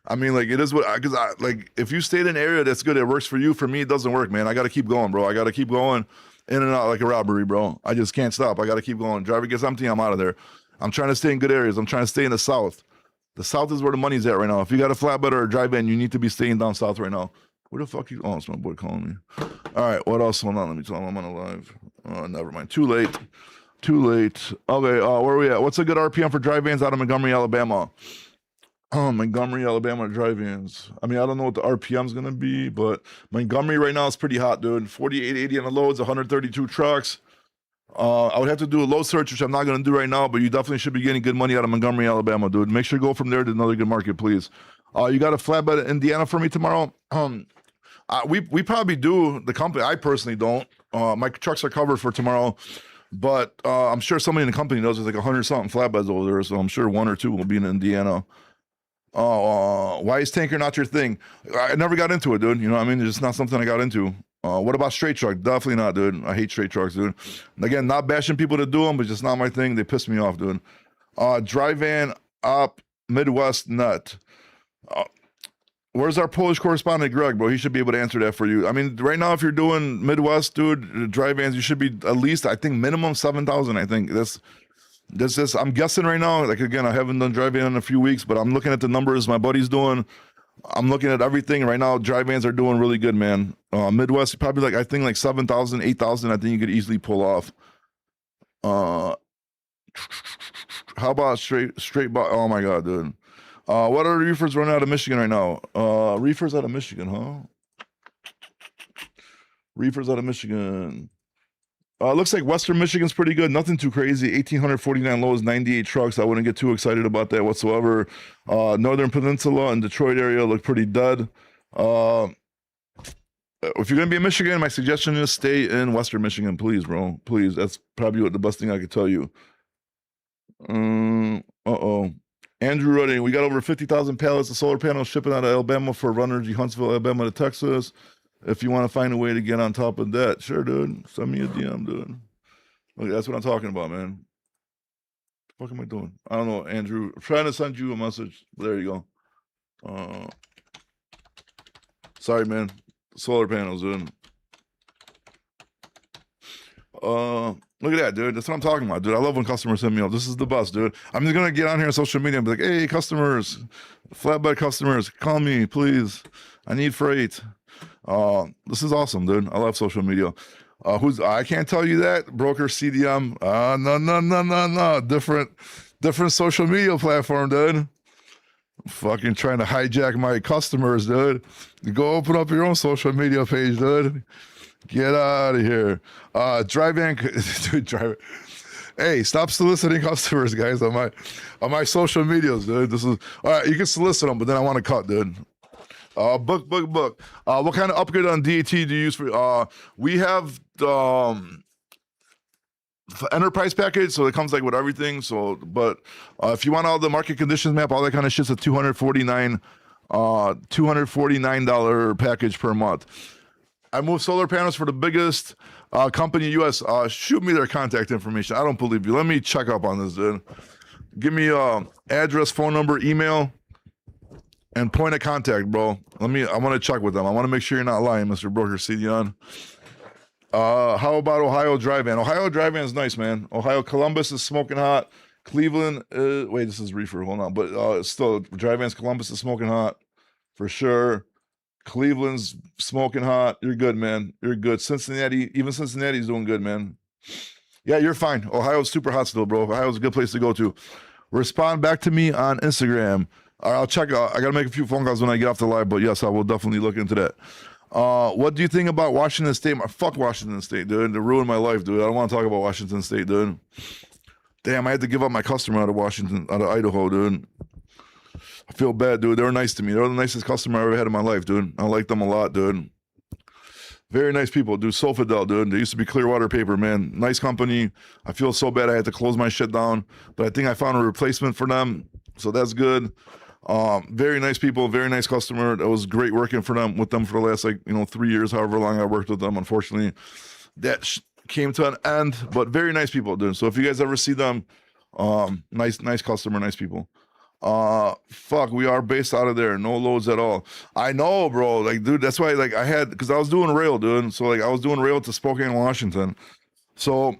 I mean, like, it is what, because like, if you stay in an area that's good, it works for you. For me, it doesn't work, man. I got to keep going, bro. I got to keep going in and out like a robbery, bro. I just can't stop. I got to keep going. Driver gets empty, I'm out of there. I'm trying to stay in good areas. I'm trying to stay in the South. The South is where the money's at right now. If you got a flatbed or a drive-in, you need to be staying down South right now. Where the fuck you? Oh, it's my boy calling me. All right, what else? Hold on, let me tell him I'm on a live. Never mind. Too late. Okay, where are we at? What's a good RPM for drive-ins out of Montgomery, Alabama? Montgomery, Alabama drive-ins. I mean, I don't know what the RPM is going to be, but Montgomery right now is pretty hot, dude. 4880 on the loads, 132 trucks. I would have to do a load search, which I'm not going to do right now, but you definitely should be getting good money out of Montgomery, Alabama, dude. Make sure you go from there to another good market, please. You got a flatbed in Indiana for me tomorrow? We probably do, the company. I personally don't. My trucks are covered for tomorrow, but I'm sure somebody in the company knows there's like 100-something flatbeds over there, so I'm sure one or two will be in Indiana. Why is tanker not your thing? I never got into it, dude. You know what I mean? It's just not something I got into. What about straight truck? Definitely not, dude. I hate straight trucks, dude. And again, not bashing people to do them, but just not my thing. They piss me off, dude. Drive van up Midwest nut. Where's our Polish correspondent, Greg, bro? He should be able to answer that for you. I mean, right now, if you're doing Midwest, dude, drive vans, you should be at least, I think, minimum 7,000. I think this. I'm guessing right now. Like, again, I haven't done drive van in a few weeks, but I'm looking at the numbers my buddy's doing. I'm looking at everything right now. Drive vans are doing really good, man. Midwest, probably like, I think like 7,000, 8,000. I think you could easily pull off. How about straight? Oh my God, dude. What are the reefers running out of Michigan right now? Reefers out of Michigan, huh? Reefers out of Michigan. Looks like Western Michigan's pretty good. Nothing too crazy. 1,849 loads, 98 trucks. I wouldn't get too excited about that whatsoever. Northern Peninsula and Detroit area look pretty dead. If you're going to be in Michigan, my suggestion is stay in Western Michigan, please, bro. Please. That's probably the best thing I could tell you. Andrew Rudding, we got over 50,000 pallets of solar panels shipping out of Alabama for Runnergy, Huntsville, Alabama to Texas. If you want to find a way to get on top of that, sure, dude. Send me a DM, dude. Look, that's what I'm talking about, man. What am I doing? I don't know, Andrew. I'm trying to send you a message. There you go. Sorry, man. Solar panels, dude. Look at that, dude. That's what I'm talking about, dude. I love when customers send me up. This is the best, dude. I'm just gonna get on here on social media and be like, hey, customers, flatbed customers, call me, please. I need freight. This is awesome, dude. I love social media. Who's I can't tell you that broker CDM. No. Different social media platform, dude. Fucking trying to hijack my customers, dude. Go open up your own social media page, dude. Get out of here. Dude, drive. Hey, stop soliciting customers, guys, on my social medias, dude. This is all right. You can solicit them, but then I want to cut, dude. Book. What kind of upgrade on DAT do you use for? We have the enterprise package, so it comes like with everything. So, but if you want all the market conditions map, all that kind of shit's a $249 package per month. I move solar panels for the biggest company in U.S. Shoot me their contact information. I don't believe you. Let me check up on this, dude. Give me address, phone number, email, and point of contact, bro. I want to check with them. I want to make sure you're not lying, Mr. Broker CDN. How about Ohio Drive-In? Ohio Drive-In is nice, man. Ohio Columbus is smoking hot. Cleveland, wait, this is reefer. Hold on, but still, Drive-In's Columbus is smoking hot for sure. Cleveland's smoking hot. You're good, man. You're good. Cincinnati, even Cincinnati's doing good, man. Yeah, you're fine. Ohio's super hot still, bro. Ohio's a good place to go to. Respond back to me on Instagram. All right, I'll check out. I got to make a few phone calls when I get off the live, but yes, I will definitely look into that. What do you think about Washington State? Fuck Washington State, dude. They ruined my life, dude. I don't want to talk about Washington State, dude. Damn, I had to give up my customer out of Idaho, dude. I feel bad, dude. They were nice to me. They were the nicest customer I ever had in my life, dude. I like them a lot, dude. Very nice people, dude. Sofidel, dude. They used to be Clearwater Paper, man. Nice company. I feel so bad I had to close my shit down, but I think I found a replacement for them, so that's good. Very nice people, very nice customer. It was great working with them for the last 3 years, however long I worked with them. Unfortunately, that came to an end, but very nice people, dude. So if you guys ever see them, nice customer, nice people. Fuck, we are based out of there. No loads at all. I know, bro. Like, dude, that's why, because I was doing rail, dude. So, I was doing rail to Spokane, Washington. So,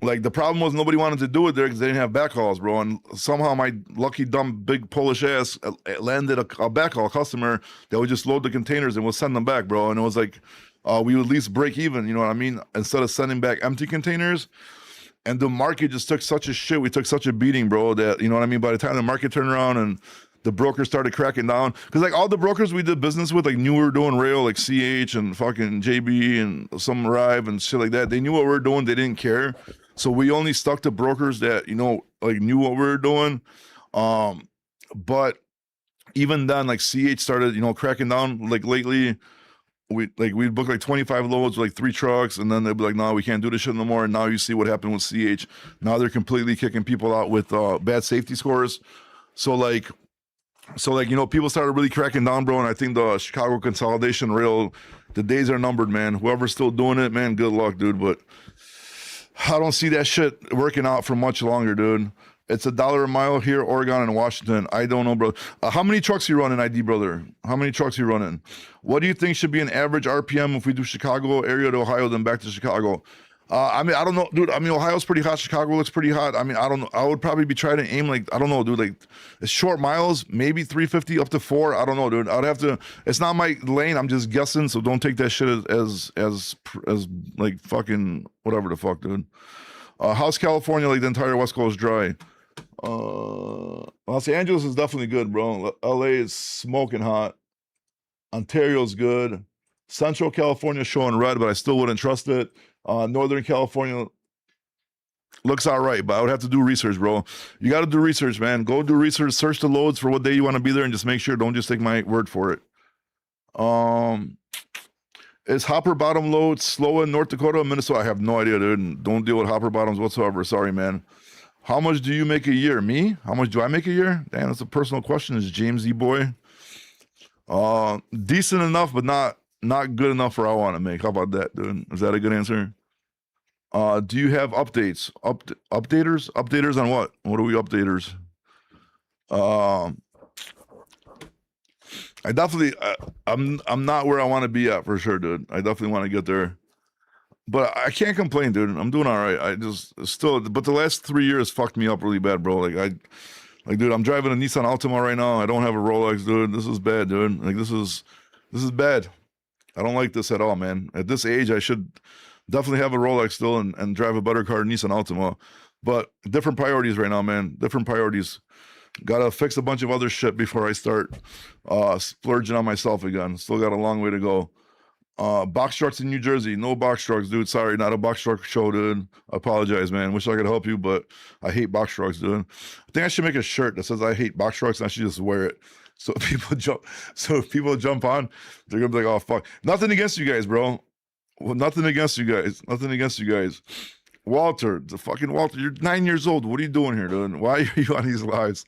the problem was nobody wanted to do it there because they didn't have backhauls, bro. And somehow my lucky, dumb, big Polish ass landed a backhaul customer that would just load the containers and we'll send them back, bro. And it was we would at least break even, you know what I mean? Instead of sending back empty containers. And the market just took such a shit. We took such a beating, bro, that, you know what I mean? By the time the market turned around and the brokers started cracking down, because all the brokers we did business with, knew we were doing rail, CH and fucking JB and some Rive and shit like that. They knew what we were doing. They didn't care. So we only stuck to brokers that, knew what we were doing. But even then, CH started, cracking down, lately. We'd book 25 loads with 3 trucks, and then they'd be like, no, we can't do this shit no more. And now you see what happened with CH. Now they're completely kicking people out with bad safety scores. So people started really cracking down, bro. And I think the Chicago consolidation rail, the days are numbered, man. Whoever's still doing it, man, good luck, dude. But I don't see that shit working out for much longer, dude. It's $1 a mile here, Oregon and Washington. I don't know, bro. How many trucks you running, ID brother? How many trucks you running? What do you think should be an average RPM if we do Chicago area to Ohio, then back to Chicago? I don't know, dude. Ohio's pretty hot. Chicago looks pretty hot. I don't know. I would probably be trying to aim I don't know, dude. It's short miles, maybe 350 up to 4. I don't know, dude. I'd have to. It's not my lane. I'm just guessing. So don't take that shit as fucking whatever the fuck, dude. How's California? The entire West Coast dry. Los Angeles is definitely good, bro. LA is smoking hot. Ontario's good. Central California showing red, but I still wouldn't trust it. Northern California looks all right, but I would have to do research, bro. You got to do research, man. Go do research, search the loads for what day you want to be there, and just make sure. Don't just take my word for it. Is hopper bottom load slow in North Dakota, Minnesota? I have no idea, dude. Don't deal with hopper bottoms whatsoever. Sorry, man. How much do you make a year? Me? How much do I make a year? Damn, that's a personal question. Is James E. Boy? Decent enough, but not good enough for what I want to make. How about that, dude? Is that a good answer? Do you have updates? Updaters? Updaters on what? What are we updaters? I definitely, I'm not where I want to be at for sure, dude. I definitely want to get there. But I can't complain, dude. I'm doing all right. I just but the last 3 years fucked me up really bad, bro. Dude, I'm driving a Nissan Altima right now. I don't have a Rolex, dude. This is bad, dude. This is bad. I don't like this at all, man. At this age, I should Definitely have a Rolex still and drive a better car, Nissan Altima. But different priorities right now, man. Different priorities. Gotta fix a bunch of other shit before I start splurging on myself again. Still got a long way to go. Box trucks in New Jersey. No box trucks, dude. Sorry, not a box truck show, dude. I apologize, man. Wish I could help you, but I hate box trucks, dude. I think I should make a shirt that says I hate box trucks and I should just wear it. So if people jump on, they're gonna be like, oh fuck. Nothing against you guys, bro. Well, nothing against you guys. Nothing against you guys. Walter, the fucking Walter, you're 9 years old. What are you doing here, dude? Why are you on these lives?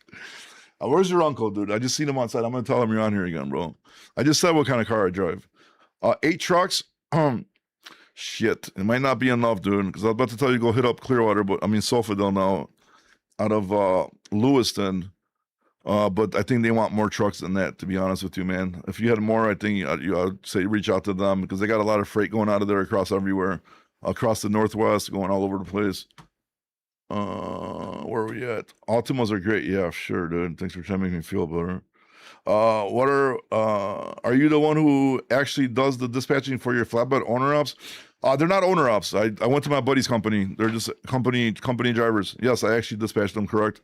Where's your uncle, dude? I just seen him outside. I'm gonna tell him you're on here again, bro. I just said what kind of car I drive. 8 trucks. Shit, it might not be enough, dude. Because I was about to tell you go hit up Clearwater, but I mean Sofadel now, out of Lewiston. But I think they want more trucks than that, to be honest with you, man. If you had more, I think I'd say reach out to them because they got a lot of freight going out of there across everywhere, across the Northwest, going all over the place. Where are we at? Altimas are great. Yeah, sure, dude. Thanks for trying to make me feel better. Are you the one who actually does the dispatching for your flatbed owner ops? They're not owner ops. I went to my buddy's company. They're just company drivers. Yes, I actually dispatched them, correct?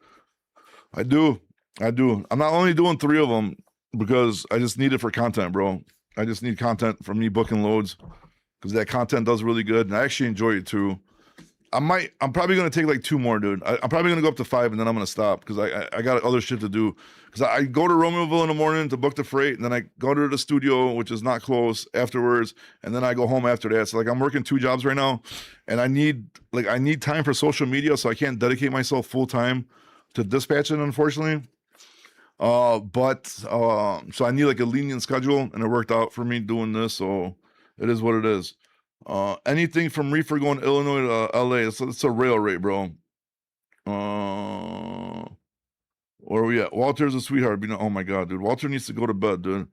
I do. I'm not only doing 3 of them because I just need it for content, bro. I just need content from me booking loads because that content does really good. And I actually enjoy it too. I'm probably going to take like 2 more, dude. I'm probably going to go up to 5 and then I'm going to stop because I got other shit to do. Because I go to Romeoville in the morning to book the freight and then I go to the studio, which is not close, afterwards. And then I go home after that. So like I'm working 2 jobs right now and I need time for social media. So I can't dedicate myself full time to dispatching, unfortunately. So I need like a lenient schedule and it worked out for me doing this. So it is what it is. Anything from reefer going to Illinois to LA, it's a rail rate, bro. Where are we at? Walter's a sweetheart. Oh my god, dude. Walter needs to go to bed, dude.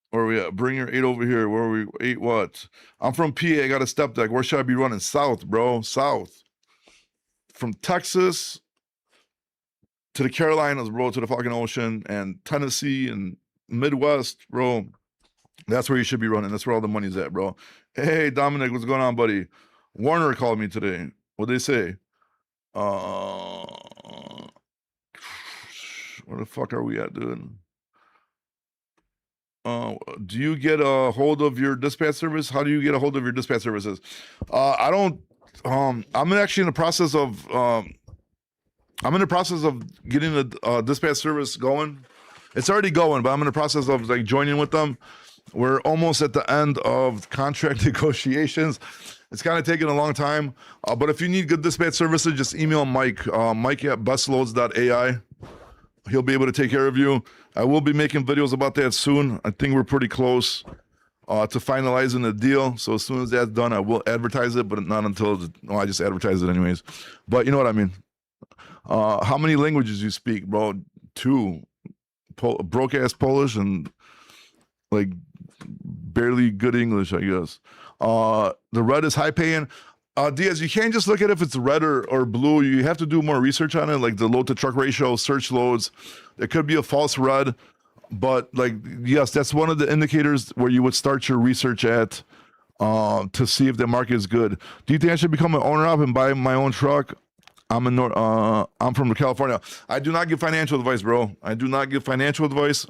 Where are we at? Bring your 8 over here. Where are we? 8 what? I'm from PA. I got a step deck. Where should I be running? South, bro. South. From Texas to the Carolinas, bro, to the fucking ocean, and Tennessee and Midwest, bro. That's where you should be running. That's where all the money's at, bro. Hey, Dominic, what's going on, buddy? Warner called me today. What'd they say? Where the fuck are we at, dude? Do you get a hold of your dispatch service? How do you get a hold of your dispatch services? I don't. I'm actually in the process of. Getting the dispatch service going. It's already going, but I'm in the process of like joining with them. We're almost at the end of contract negotiations. It's kind of taking a long time, but if you need good dispatch services, just email Mike, Mike at bestloads.ai. He'll be able to take care of you. I will be making videos about that soon. I think we're pretty close to finalizing the deal. So as soon as that's done, I will advertise it, but not until, I just advertise it anyways. But you know what I mean. How many languages you speak, bro? 2. Broke-ass Polish and like barely good English, I guess. The red is high paying. Diaz, you can't just look at if it's red or blue. You have to do more research on it, like the load to truck ratio, search loads. It could be a false red, but like, yes, that's one of the indicators where you would start your research at to see if the market is good. Do you think I should become an owner up and buy my own truck? I'm from California. I do not give financial advice, bro. I do not give financial advice.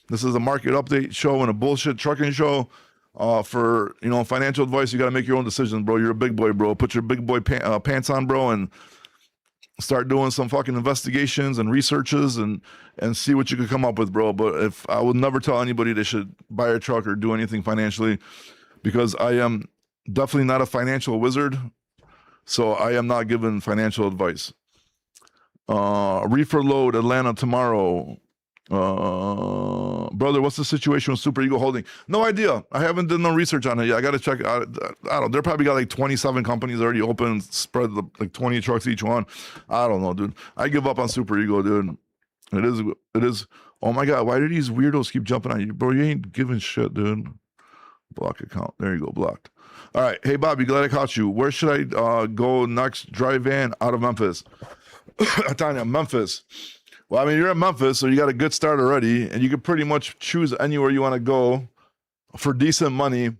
This is a market update show and a bullshit trucking show. For financial advice, you got to make your own decisions, bro. You're a big boy, bro. Put your big boy pants on, bro, and start doing some fucking investigations and researches and see what you could come up with, bro. But if I would never tell anybody they should buy a truck or do anything financially, because I am definitely not a financial wizard. So I am not giving financial advice. Reefer load Atlanta tomorrow. Brother, what's the situation with Super Eagle Holding? No idea. I haven't done no research on it yet. I got to check. I don't know. They're probably got like 27 companies already open, spread like 20 trucks each one. I don't know, dude. I give up on Super Eagle, dude. It is. Oh my God. Why do these weirdos keep jumping on you? Bro, you ain't giving shit, dude. Block account. There you go. Blocked. All right. Hey, Bobby, glad I caught you. Where should I go next? Drive van out of Memphis. Tanya, Memphis. Well, I mean, you're in Memphis, so you got a good start already, and you can pretty much choose anywhere you want to go for decent money.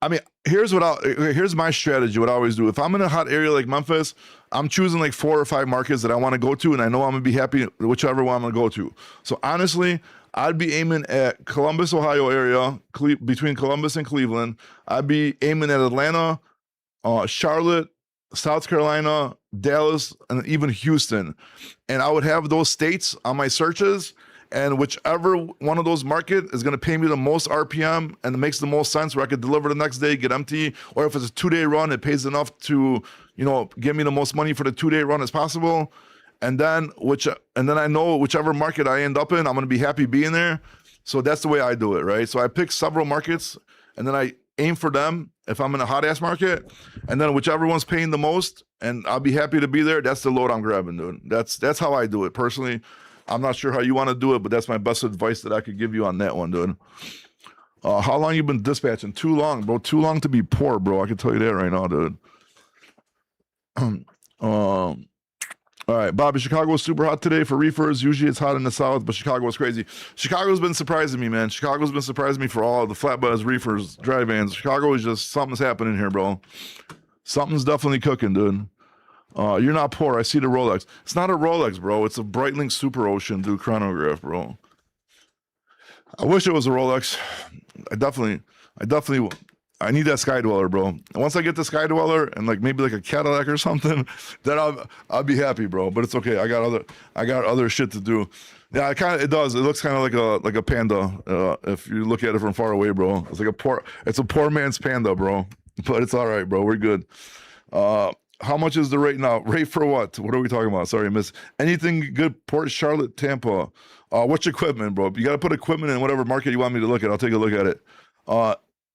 I mean, here's my strategy. What I always do: if I'm in a hot area like Memphis, I'm choosing like 4 or 5 markets that I want to go to, and I know I'm gonna be happy whichever one I'm gonna go to. So honestly, I'd be aiming at Columbus, Ohio area, between Columbus and Cleveland. I'd be aiming at Atlanta, Charlotte, South Carolina, Dallas, and even Houston. And I would have those states on my searches, and whichever one of those market is going to pay me the most RPM and it makes the most sense where I could deliver the next day, get empty, or if it's a 2-day run, it pays enough to, give me the most money for the 2-day run as possible. And then I know whichever market I end up in, I'm going to be happy being there. So that's the way I do it, right? So I pick several markets and then I aim for them if I'm in a hot ass market, and then whichever one's paying the most and I'll be happy to be there, that's the load I'm grabbing, dude. That's how I do it personally. I'm not sure how you want to do it, but that's my best advice that I could give you on that one, dude. How long you been dispatching? Too long, bro. Too long to be poor, bro. I can tell you that right now, dude. All right, Bobby, Chicago is super hot today for reefers. Usually it's hot in the south, but Chicago is crazy. Chicago's been surprising me, man. Chicago's been surprising me for all the flatbeds, reefers, dry vans. Chicago is just, something's happening here, bro. Something's definitely cooking, dude. You're not poor. I see the Rolex. It's not a Rolex, bro. It's a Breitling Super Ocean, dude, chronograph, bro. I wish it was a Rolex. I definitely I need that Sky Dweller, bro. And once I get the Sky Dweller and like maybe like a Cadillac or something, then I'll be happy, bro. But it's okay. I got other shit to do. Yeah, it does. It looks kind of like a panda. If you look at it from far away, bro. It's a poor man's panda, bro. But it's all right, bro. We're good. How much is the rate now? Rate for what? What are we talking about? Sorry, miss. Anything good? Port Charlotte, Tampa. What's equipment, bro? You got to put equipment in whatever market you want me to look at. I'll take a look at it.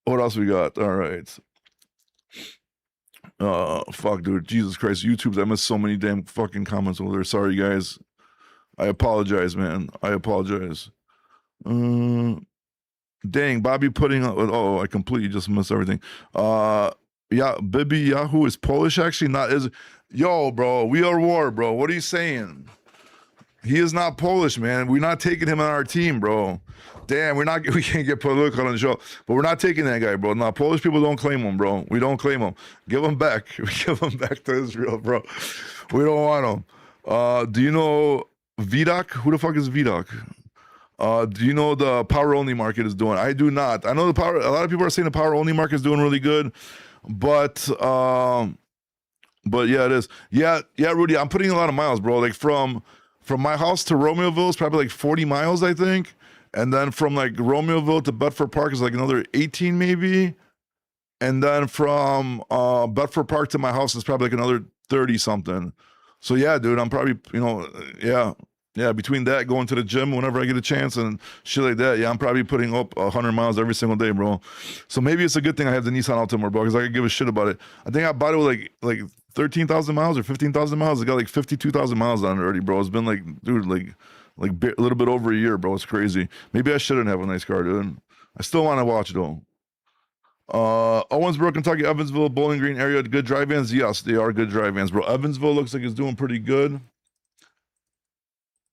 What else we got? All right. Fuck, dude. Jesus Christ. YouTube, I missed so many damn fucking comments over there. Sorry, guys. I apologize, man. I apologize. Dang, Bobby putting on. Oh, I completely just missed everything. Yeah, Bibi Yahoo is Polish, actually. Not is. Yo, bro, we are war, bro. What are you saying? He is not Polish, man. We're not taking him on our team, bro. Damn, we can't get political on the show, but we're not taking that guy, bro. No, Polish people don't claim him, bro. We don't claim him. Give him back. We give him back to Israel, bro. We don't want him. Do you know Vidak? Who the fuck is Vidak? Do you know the power only market is doing? I do not. I know a lot of people are saying the power only market is doing really good, but yeah, it is. Yeah, Rudy, I'm putting a lot of miles, bro. Like from my house to Romeoville is probably like 40 miles, I think. And then from like Romeoville to Bedford Park is like another 18 maybe. And then from Bedford Park to my house is probably like another 30 something. So yeah, dude, I'm probably, yeah, between that, going to the gym whenever I get a chance and shit like that, yeah, I'm probably putting up 100 miles every single day, bro. So maybe it's a good thing I have the Nissan Altima, bro, because I could give a shit about it. I think I bought it with like 13,000 miles or 15,000 miles. It got like 52,000 miles on it already, bro. It's been like, dude, like a little bit over a year, bro. It's crazy. Maybe I shouldn't have a nice car, dude. I still want to watch, though. Owensboro, Kentucky, Evansville, Bowling Green area, good dry vans? Yes, they are good dry vans, bro. Evansville looks like it's doing pretty good.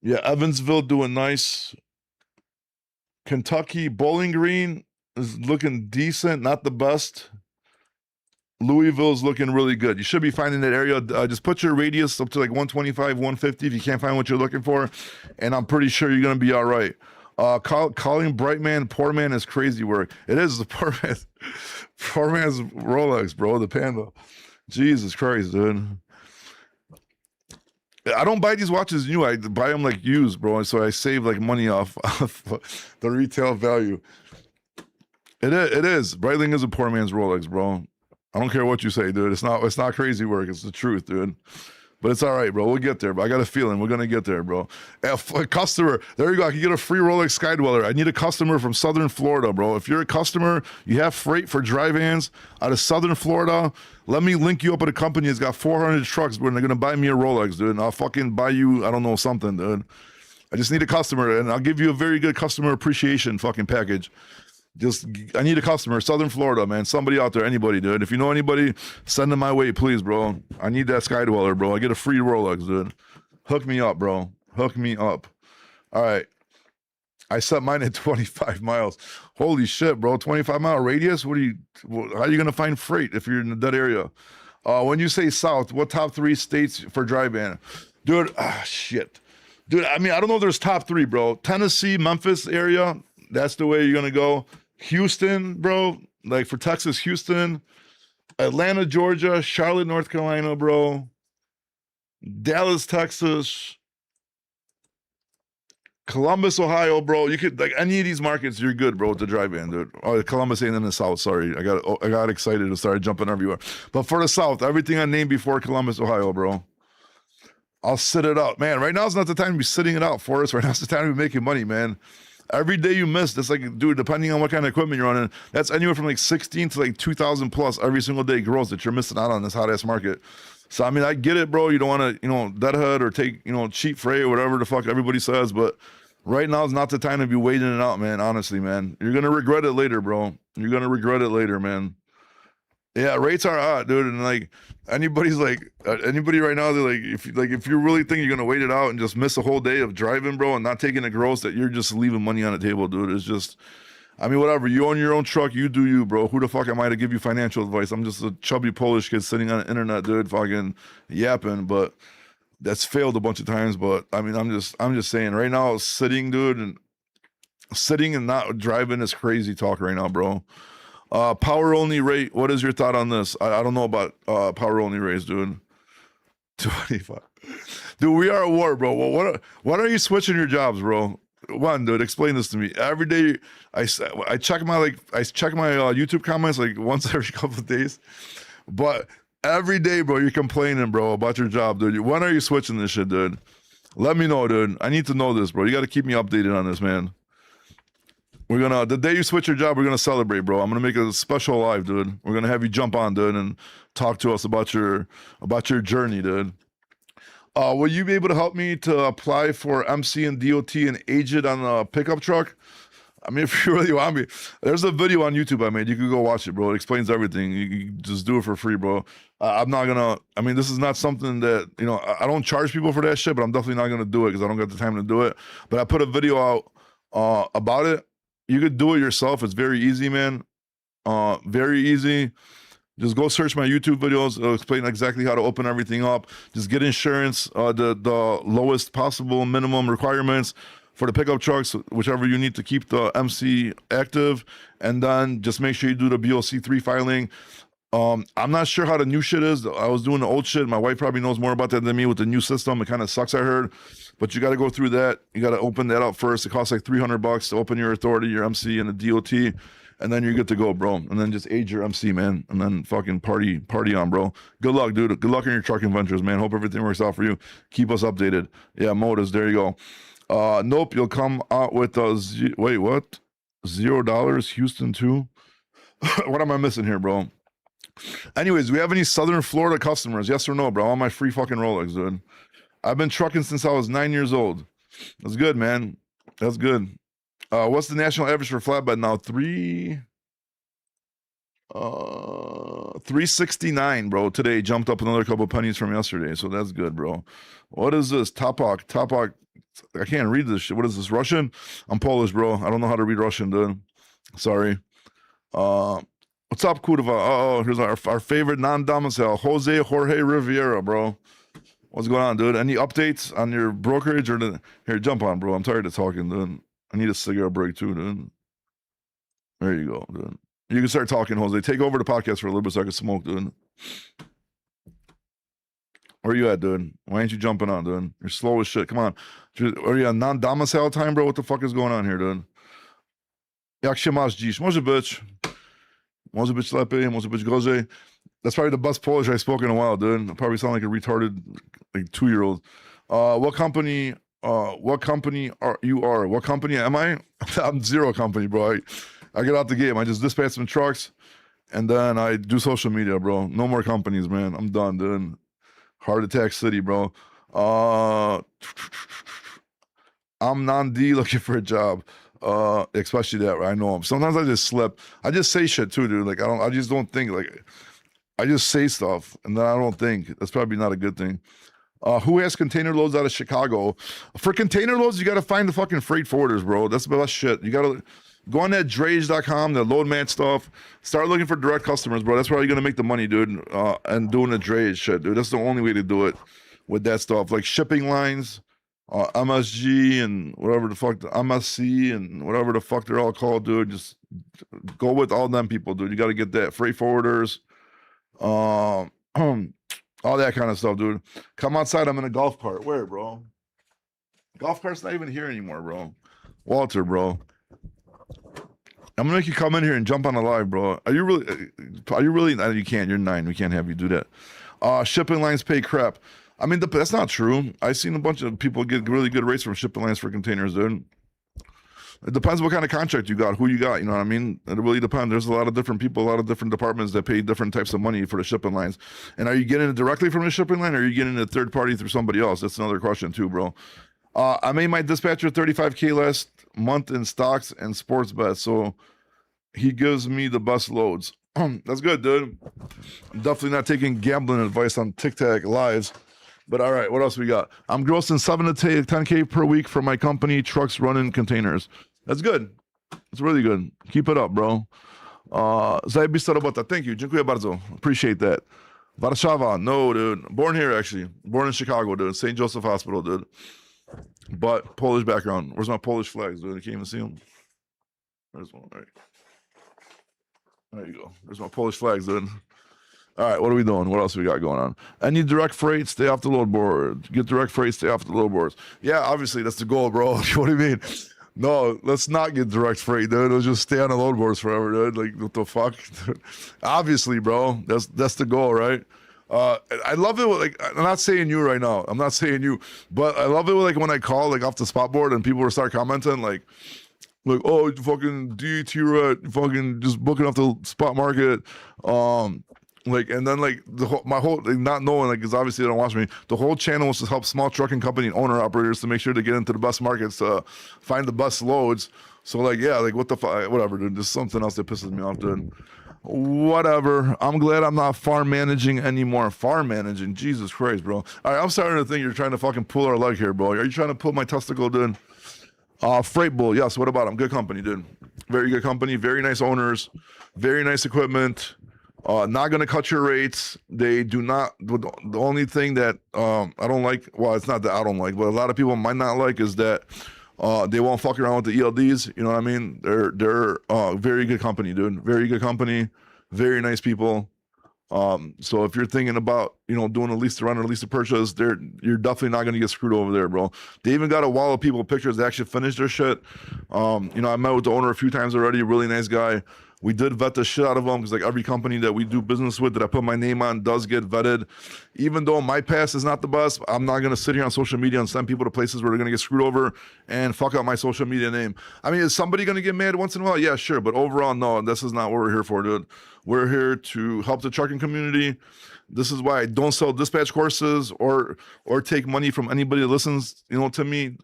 Yeah, Evansville doing nice. Kentucky, Bowling Green is looking decent, not the best. Louisville's looking really good. You should be finding that area. Just put your radius up to like 125, 150 if you can't find what you're looking for, and I'm pretty sure you're going to be all right. Calling bright man, poor man is crazy work. It is the poor man's Rolex, bro, the Panda. Jesus Christ, dude. I don't buy these watches new. I buy them like used, bro. So I save like money off the retail value. It is. Breitling is a poor man's Rolex, bro. I don't care what you say, dude. It's not crazy work. It's the truth, dude. But it's all right, bro. We'll get there. But I got a feeling we're gonna get there, bro. A customer, there you go. I can get a free Rolex Sky Dweller. I need a customer from Southern Florida, bro. If you're a customer, you have freight for dry vans out of Southern Florida, let me link you up with a company that's got 400 trucks where they're gonna buy me a Rolex, dude. And I'll fucking buy you, I don't know, something, dude. I just need a customer, and I'll give you a very good customer appreciation fucking package. I need a customer, Southern Florida, man. Somebody out there, anybody, dude. If you know anybody, send them my way, please, bro. I need that Sky Dweller, bro. I get a free Rolex, dude. Hook me up, bro. Hook me up. All right. I set mine at 25 miles. Holy shit, bro. 25-mile radius? How are you going to find freight if you're in that area? When you say south, what top 3 states for dry van? Dude, shit. Dude, I mean, I don't know if there's top 3, bro. Tennessee, Memphis area, that's the way you're going to go. Houston, bro, like for Texas, Houston. Atlanta, Georgia. Charlotte, North Carolina, bro. Dallas, Texas. Columbus, Ohio, bro. You could, like, any of these markets, you're good, bro, with the dry van, dude. Oh, Columbus ain't in the south, sorry. I got excited and started jumping everywhere. But for the south, everything I named before Columbus, Ohio, bro. I'll sit it out. Man, right now is not the time to be sitting it out for us. Right now is the time to be making money, man. Every day you miss, that's like, dude, depending on what kind of equipment you're running, that's anywhere from like 16 to like 2,000 plus every single day growth that you're missing out on this hot ass market. So, I mean, I get it, bro. You don't want to, deadhead or take, cheap freight or whatever the fuck everybody says. But right now is not the time to be waiting it out, man. Honestly, man. You're going to regret it later, bro. You're going to regret it later, man. Yeah, rates are hot, dude. And like anybody right now, they're like, if you really think you're going to wait it out and just miss a whole day of driving, bro, and not taking the gross, that you're just leaving money on the table, dude. It's just, I mean, whatever. You own your own truck. You do you, bro. Who the fuck am I to give you financial advice? I'm just a chubby Polish kid sitting on the internet, dude, fucking yapping. But that's failed a bunch of times. But I mean, I'm just saying right now, sitting and not driving is crazy talk right now, bro. Power only rate. What is your thought on this? I don't know about power only rates, dude. 25. Dude, we are at war, bro. Well, what are you switching your jobs, bro? One, dude, explain this to me. Every day, I check my YouTube comments like once every couple of days, but every day, bro, you're complaining, bro, about your job, dude. When are you switching this shit, dude? Let me know, dude. I need to know this, bro. You got to keep me updated on this, man. The day you switch your job, we're gonna celebrate, bro. I'm gonna make a special live, dude. We're gonna have you jump on, dude, and talk to us about your journey, dude. Will you be able to help me to apply for MC and DOT and age it on a pickup truck? I mean, if you really want me, there's a video on YouTube I made. You can go watch it, bro. It explains everything. You just do it for free, bro. This is not something that, I don't charge people for that shit, but I'm definitely not gonna do it because I don't got the time to do it. But I put a video out about it. You could do it yourself. It's very easy, man. Very easy. Just go search my YouTube videos. It'll explain exactly how to open everything up. Just get insurance, the lowest possible minimum requirements for the pickup trucks, whichever you need to keep the MC active. And then just make sure you do the BOC3 filing. I'm not sure how the new shit is. I was doing the old shit. My wife probably knows more about that than me with the new system. It kind of sucks, I heard. But you got to go through that. You got to open that up first. It costs like $300 to open your authority, your MC, and the DOT. And then you're good to go, bro. And then just age your MC, man. And then fucking party on, bro. Good luck, dude. Good luck in your trucking ventures, man. Hope everything works out for you. Keep us updated. Yeah, Modas, there you go. Nope, you'll come out with wait, what? $0, Houston too? What am I missing here, bro? Anyways, do we have any Southern Florida customers? Yes or no, bro? I want my free fucking Rolex, dude. I've been trucking since I was 9 years old. That's good, man. That's good. What's the national average for flatbed now? 369, bro. Today jumped up another couple pennies from yesterday, so that's good, bro. What is this? Topak. I can't read this shit. What is this? Russian? I'm Polish, bro. I don't know how to read Russian, dude. Sorry. What's up, Kudova? Here's our favorite non-domicile, Jorge Riviera, bro. What's going on, dude? Any updates on your brokerage here? Jump on, bro. I'm tired of talking, dude. I need a cigarette break too, dude. There you go, dude. You can start talking, Jose. Take over the podcast for a little bit so I can smoke, dude. Where you at, dude? Why ain't you jumping on, dude? You're slow as shit. Come on. Are you on non-domicile time, bro? What the fuck is going on here, dude? Jak się masz dziś? Może być lepiej, może być gorzej. That's probably the best Polish I've spoken in a while, dude. I probably sound like a retarded, like 2-year-old. What company are you? What company am I? I'm zero company, bro. I get out the game. I just dispatch some trucks, and then I do social media, bro. No more companies, man. I'm done, dude. Heart attack city, bro. I'm non-D looking for a job. Especially that, I know him. Sometimes I just slip. I just say shit too, dude. Like I just don't think. Like I just say stuff and then I don't think. That's probably not a good thing. Who has container loads out of Chicago? For container loads, you got to find the fucking freight forwarders, bro. That's the best shit. You got to go on that drage.com, the load match stuff. Start looking for direct customers, bro. That's where you're going to make the money, dude. And doing the drage shit, dude. That's the only way to do it with that stuff. Like shipping lines, MSG and whatever the fuck, MSC and whatever the fuck they're all called, dude. Just go with all them people, dude. You got to get that. Freight forwarders. All that kind of stuff, dude. Come outside. I'm in a golf cart. Where, bro? Golf cart's not even here anymore, bro. Walter, bro. I'm gonna make you come in here and jump on the live, bro. Are you really? No, you can't. You're 9. We can't have you do that. Shipping lines pay crap. I mean, that's not true. I've seen a bunch of people get really good rates from shipping lines for containers, dude. It depends what kind of contract you got, who you got, you know what I mean? It really depends. There's a lot of different people, a lot of different departments that pay different types of money for the shipping lines. And are you getting it directly from the shipping line or are you getting it third party through somebody else? That's another question too, bro. I made my dispatcher $35K last month in stocks and sports bets, so he gives me the best loads. That's good, dude. I'm definitely not taking gambling advice on TikTok lives. But all right, what else we got? I'm grossing 7 to 10K per week for my company, trucks running containers. That's good. It's really good. Keep it up, bro. Zajebista robota. Thank you. Dziękuję bardzo. Appreciate that. Warszawa. No, dude. Born here, actually. Born in Chicago, dude. St. Joseph Hospital, dude. But Polish background. Where's my Polish flags, dude? I can't even see them. There's one. All right. There you go. There's my Polish flags, dude. All right, what are we doing? What else we got going on? I need direct freight, stay off the load board. Get direct freight, stay off the load boards. Yeah, obviously, that's the goal, bro. What do you mean? No, let's not get direct freight, dude. Let's just stay on the load boards forever, dude. Like, what the fuck? Obviously, bro. That's the goal, right? I love it. Like, I'm not saying you right now. I'm not saying you, but I love it. Like when I call like off the spot board and people will start commenting like, oh, you fucking DT, right? Fucking just booking off the spot market. Like, and then like my whole like, not knowing, like, because obviously they don't watch me, the whole channel was to help small trucking company and owner operators to make sure to get into the best markets, find the best loads. So like, yeah, like what the fuck, whatever, dude. There's something else that pisses me off, dude. Whatever. I'm glad I'm not farm managing anymore. Farm managing, Jesus Christ, bro. All right, I'm starting to think you're trying to fucking pull our leg here, bro. Are you trying to pull my testicle, dude? Freight Bull, yes. What about them? Good company, dude. Very good company. Very nice owners. Very nice equipment. Not going to cut your rates. They do not. The only thing that I don't like, well, it's not that I don't like, but a lot of people might not like is that they won't fuck around with the ELDs. You know what I mean? They're very good company, dude. Very good company. Very nice people. So if you're thinking about, you know, doing a lease to run or lease to purchase, you're definitely not going to get screwed over there, bro. They even got a wall of people pictures that actually finished their shit. You know, I met with the owner a few times already. Really nice guy. We did vet the shit out of them because like every company that we do business with that I put my name on does get vetted. Even though my past is not the best, I'm not going to sit here on social media and send people to places where they're going to get screwed over and fuck up my social media name. I mean, is somebody going to get mad once in a while? Yeah, sure. But overall, no, this is not what we're here for, dude. We're here to help the trucking community. This is why I don't sell dispatch courses or take money from anybody that listens, you know, to me.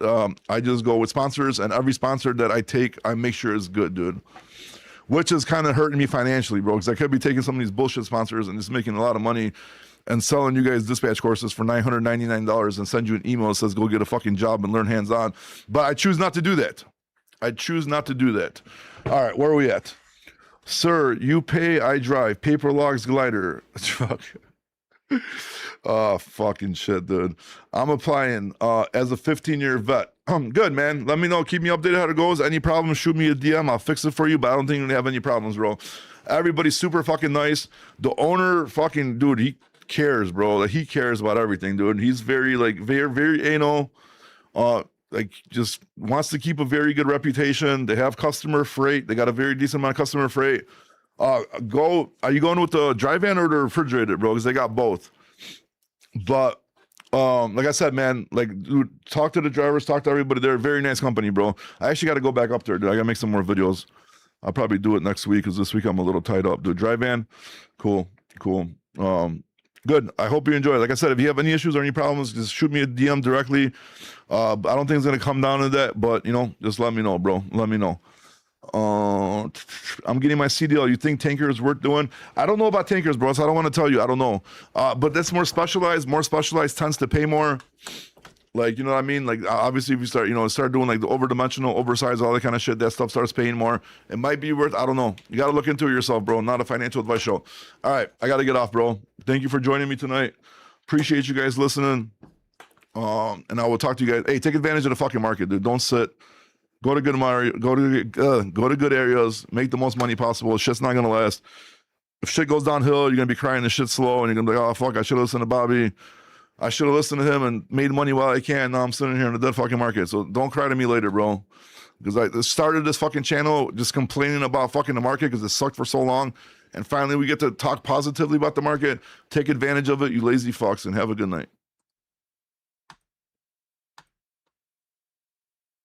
I just go with sponsors, and every sponsor that I take, I make sure is good, dude. Which is kind of hurting me financially, bro, because I could be taking some of these bullshit sponsors and just making a lot of money and selling you guys dispatch courses for $999 and send you an email that says go get a fucking job and learn hands-on. But I choose not to do that. I choose not to do that. All right, where are we at? Sir, you pay, I drive. Paper logs glider. Truck. Oh, fucking shit, dude. I'm applying as a 15-year vet. Good, man. Let me know. Keep me updated how it goes. Any problems, shoot me a DM. I'll fix it for you, but I don't think you have any problems, bro. Everybody's super fucking nice. The owner, fucking, dude, he cares, bro. Like, he cares about everything, dude. He's very, like, very anal. Like, just wants to keep a very good reputation. They have customer freight. They got a very decent amount of customer freight. Are you going with the dry van or the refrigerated, bro? Because they got both. But like I said, man, like, dude, talk to the drivers, talk to everybody. They're a very nice company, bro. I actually got to go back up there, dude. I got to make some more videos. I'll probably do it next week because this week I'm a little tied up. Dude, dry van, cool. Good. I hope you enjoy it. Like I said, if you have any issues or any problems, just shoot me a DM directly. I don't think it's gonna come down to that, but you know, just let me know, bro. Let me know. I'm getting my CDL. You think tanker is worth doing? I don't know about tankers, bro. So I don't want to tell you. I don't know. But that's more specialized. More specialized tends to pay more. Like, you know what I mean? Like, obviously, if you start doing like the overdimensional, oversized, all that kind of shit, that stuff starts paying more. It might be worth, I don't know. You got to look into it yourself, bro. Not a financial advice show. All right. I got to get off, bro. Thank you for joining me tonight. Appreciate you guys listening. And I will talk to you guys. Hey, take advantage of the fucking market, dude. Don't sit. Go to good areas. Make the most money possible. Shit's not gonna last. If shit goes downhill, you're gonna be crying the shit slow, and you're gonna be like, oh fuck, I should have listened to Bobby. I should have listened to him and made money while I can. Now I'm sitting here in the dead fucking market. So don't cry to me later, bro. Because I started this fucking channel just complaining about fucking the market because it sucked for so long. And finally we get to talk positively about the market. Take advantage of it, you lazy fucks, and have a good night.